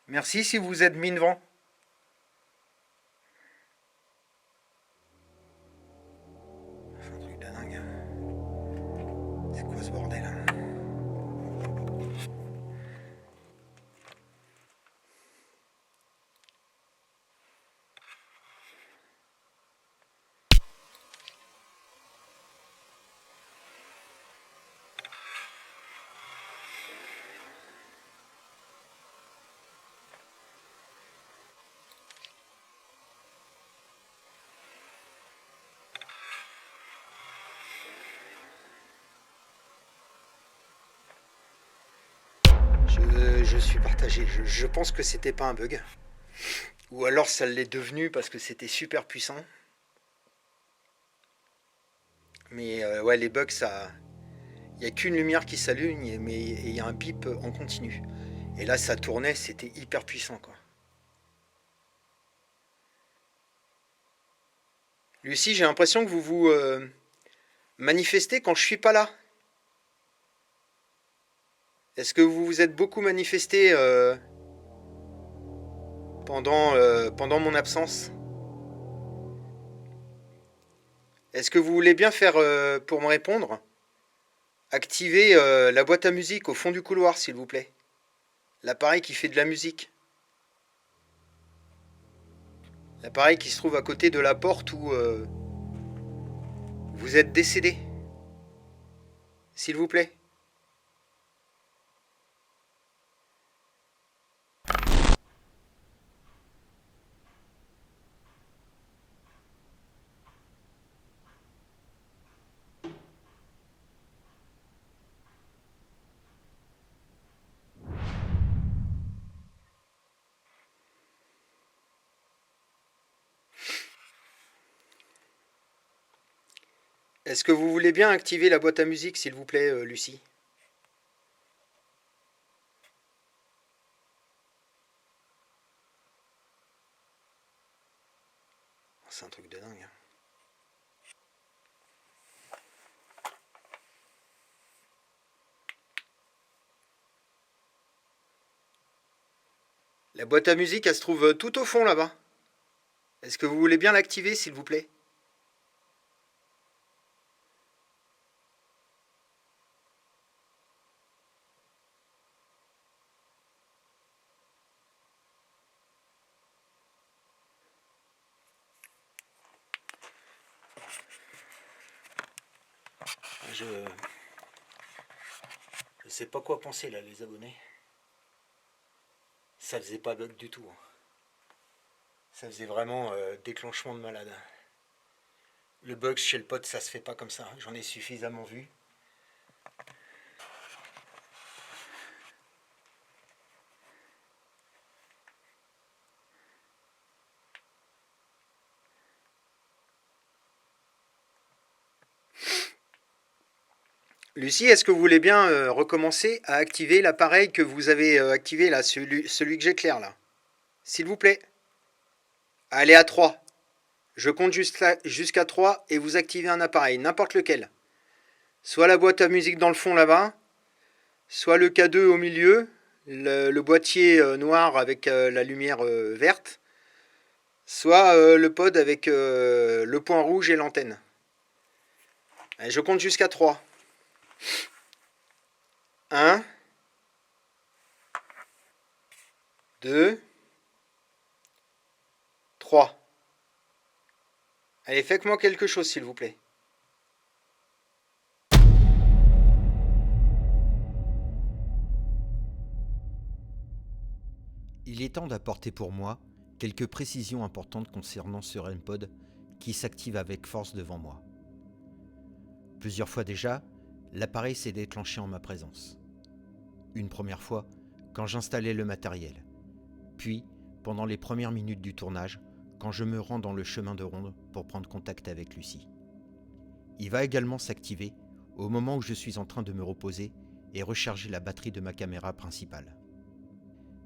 Merci si vous êtes mis devant. C'est un truc de dingue. C'est quoi ce bordel? Je suis partagé. Je pense que c'était pas un bug. Ou alors ça l'est devenu parce que c'était super puissant. Mais ouais, les bugs, ça... Il n'y a qu'une lumière qui s'allume, mais il y a un bip en continu. Et là, ça tournait, c'était hyper puissant, quoi. Lucie, j'ai l'impression que vous vous manifestez quand je suis pas là. Est-ce que vous vous êtes beaucoup manifesté pendant mon absence? Est-ce que vous voulez bien faire, pour me répondre, activer la boîte à musique au fond du couloir, s'il vous plaît? L'appareil qui fait de la musique. L'appareil qui se trouve à côté de la porte où vous êtes décédé. S'il vous plaît. Est-ce que vous voulez bien activer la boîte à musique, s'il vous plaît, Lucie? C'est un truc de dingue. La boîte à musique, elle se trouve tout au fond là-bas. Est-ce que vous voulez bien l'activer, s'il vous plaît? Je sais pas quoi penser là, les abonnés. Ça faisait pas bug du tout. Ça faisait vraiment déclenchement de malade. Le bug chez le pote, ça se fait pas comme ça. J'en ai suffisamment vu. Lucie, est-ce que vous voulez bien recommencer à activer l'appareil que vous avez activé là, celui que j'éclaire là? S'il vous plaît. Allez à 3. Je compte jusqu'à 3 et vous activez un appareil, n'importe lequel. Soit la boîte à musique dans le fond là-bas, soit le K2 au milieu, le boîtier noir avec la lumière verte, soit le pod avec le point rouge et l'antenne. Allez, je compte jusqu'à 3. 1, 2, 3. Allez, faites-moi quelque chose, s'il vous plaît. Il est temps d'apporter pour moi Quelques précisions importantes concernant ce REM pod qui s'active avec force devant moi. Plusieurs fois déjà, l'appareil s'est déclenché en ma présence. Une première fois, quand j'installais le matériel. Puis, pendant les premières minutes du tournage, quand je me rends dans le chemin de ronde pour prendre contact avec Lucie. Il va également s'activer au moment où je suis en train de me reposer et recharger la batterie de ma caméra principale.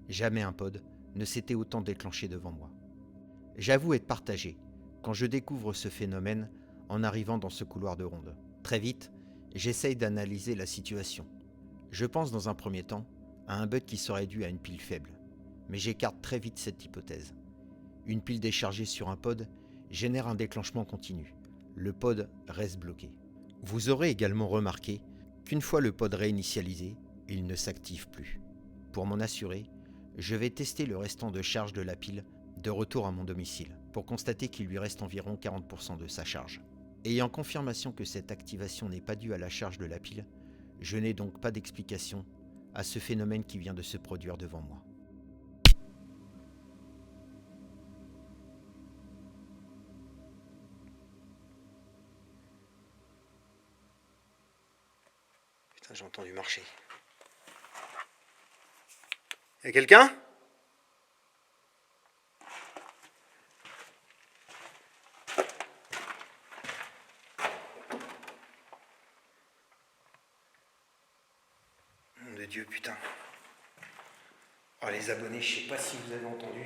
Jamais un pod ne s'était autant déclenché devant moi. J'avoue être partagé quand je découvre ce phénomène en arrivant dans ce couloir de ronde. Très vite, j'essaye d'analyser la situation. Je pense dans un premier temps à un bug qui serait dû à une pile faible, mais j'écarte très vite cette hypothèse. Une pile déchargée sur un pod génère un déclenchement continu. Le pod reste bloqué. Vous aurez également remarqué qu'une fois le pod réinitialisé, il ne s'active plus. Pour m'en assurer, je vais tester le restant de charge de la pile de retour à mon domicile pour constater qu'il lui reste environ 40% de sa charge. Ayant confirmation que cette activation n'est pas due à la charge de la pile, je n'ai donc pas d'explication à ce phénomène qui vient de se produire devant moi. Putain, j'ai entendu marcher. Y'a quelqu'un ? Nom de Dieu, putain. Oh, les abonnés, je sais pas si vous avez entendu.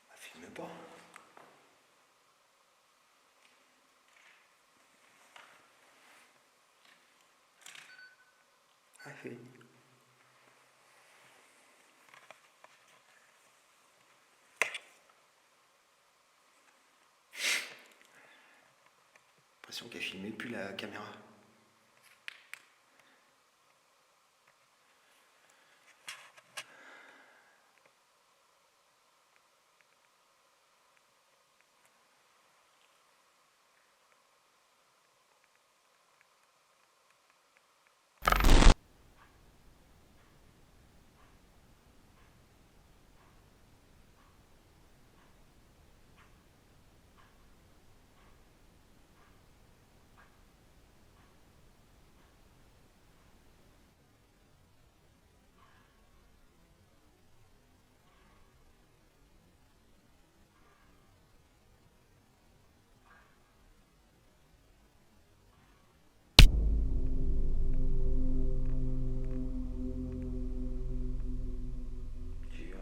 Ah, filme pas. Ah, oui. L'impression qu'elle filmait plus la caméra.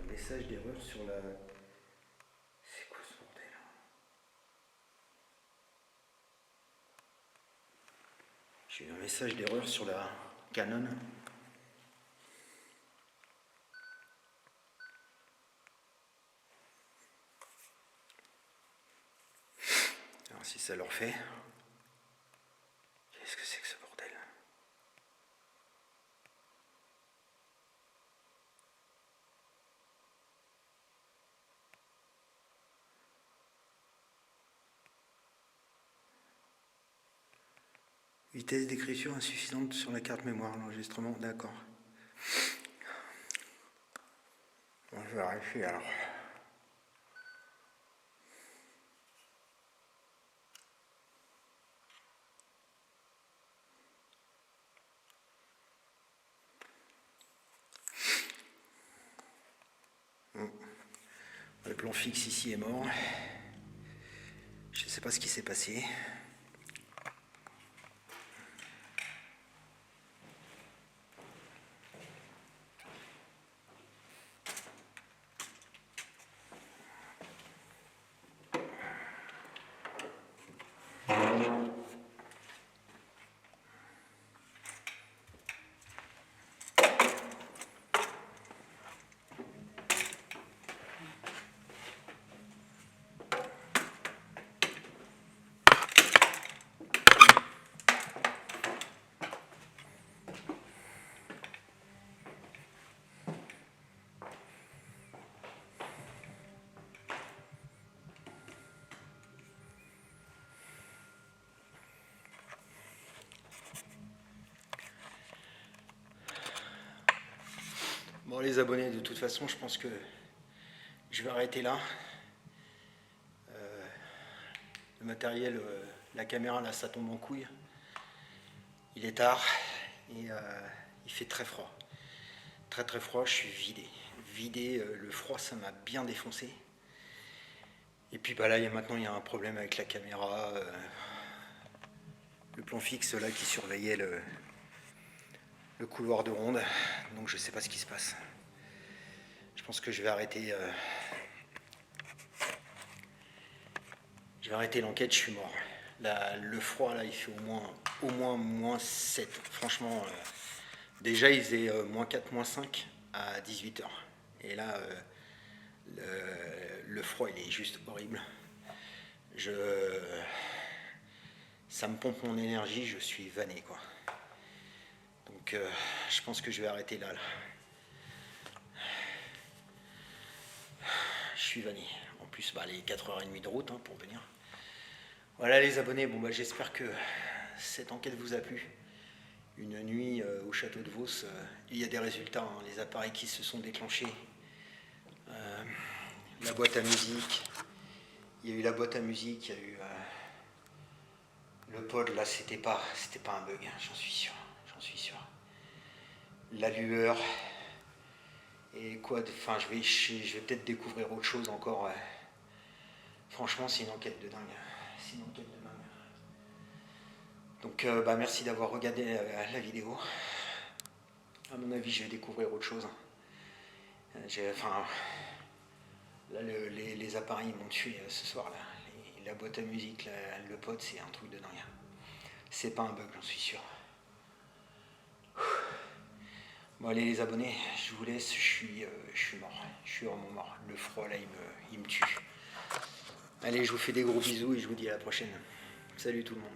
Message d'erreur sur la... C'est quoi ce bordel ? J'ai eu un message d'erreur sur la Canon. Alors si ça leur fait... Qu'est-ce que c'est que ce bordel ? Vitesse d'écriture insuffisante sur la carte mémoire, l'enregistrement, d'accord. Bon, je vais vérifier alors. Bon. Le plan fixe ici est mort. Je ne sais pas ce qui s'est passé. Bon les abonnés, de toute façon, je pense que je vais arrêter là. Le matériel, la caméra, là, ça tombe en couille. Il est tard et il fait très froid. Très très froid, je suis vidé. Vidé, le froid, ça m'a bien défoncé. Et puis bah là, maintenant, il y a un problème avec la caméra. Le plan fixe, là, qui surveillait le couloir de ronde. Donc je sais pas ce qui se passe. Je pense que je vais arrêter... Je vais arrêter l'enquête, je suis mort. Là, le froid, là, il fait au moins moins 7. Franchement, déjà, il faisait moins 4, moins 5 à 18h. Et là, le froid, il est juste horrible. Ça me pompe mon énergie, je suis vanné, quoi. Donc, je pense que je vais arrêter là. Je suis vanné. En plus, bah, les 4h30 de route hein, pour venir. Voilà les abonnés, bon, bah, j'espère que cette enquête vous a plu. Une nuit au château de Vos, il y a des résultats, hein, les appareils qui se sont déclenchés. La boîte à musique, il y a eu la boîte à musique, il y a eu le pod, là c'était pas un bug, hein, j'en suis sûr. La lueur, et quoi, enfin je vais peut-être découvrir autre chose encore. Franchement, c'est une enquête de dingue. Donc, bah, merci d'avoir regardé la vidéo. À mon avis, je vais découvrir autre chose. Là, les appareils m'ont tué ce soir-là. La boîte à musique, le pod, c'est un truc de dingue. C'est pas un bug, j'en suis sûr. Bon, allez les abonnés, je vous laisse. Je suis mort. Je suis vraiment mort. Le froid, là, il me tue. Allez, je vous fais des gros bisous et je vous dis à la prochaine. Salut tout le monde.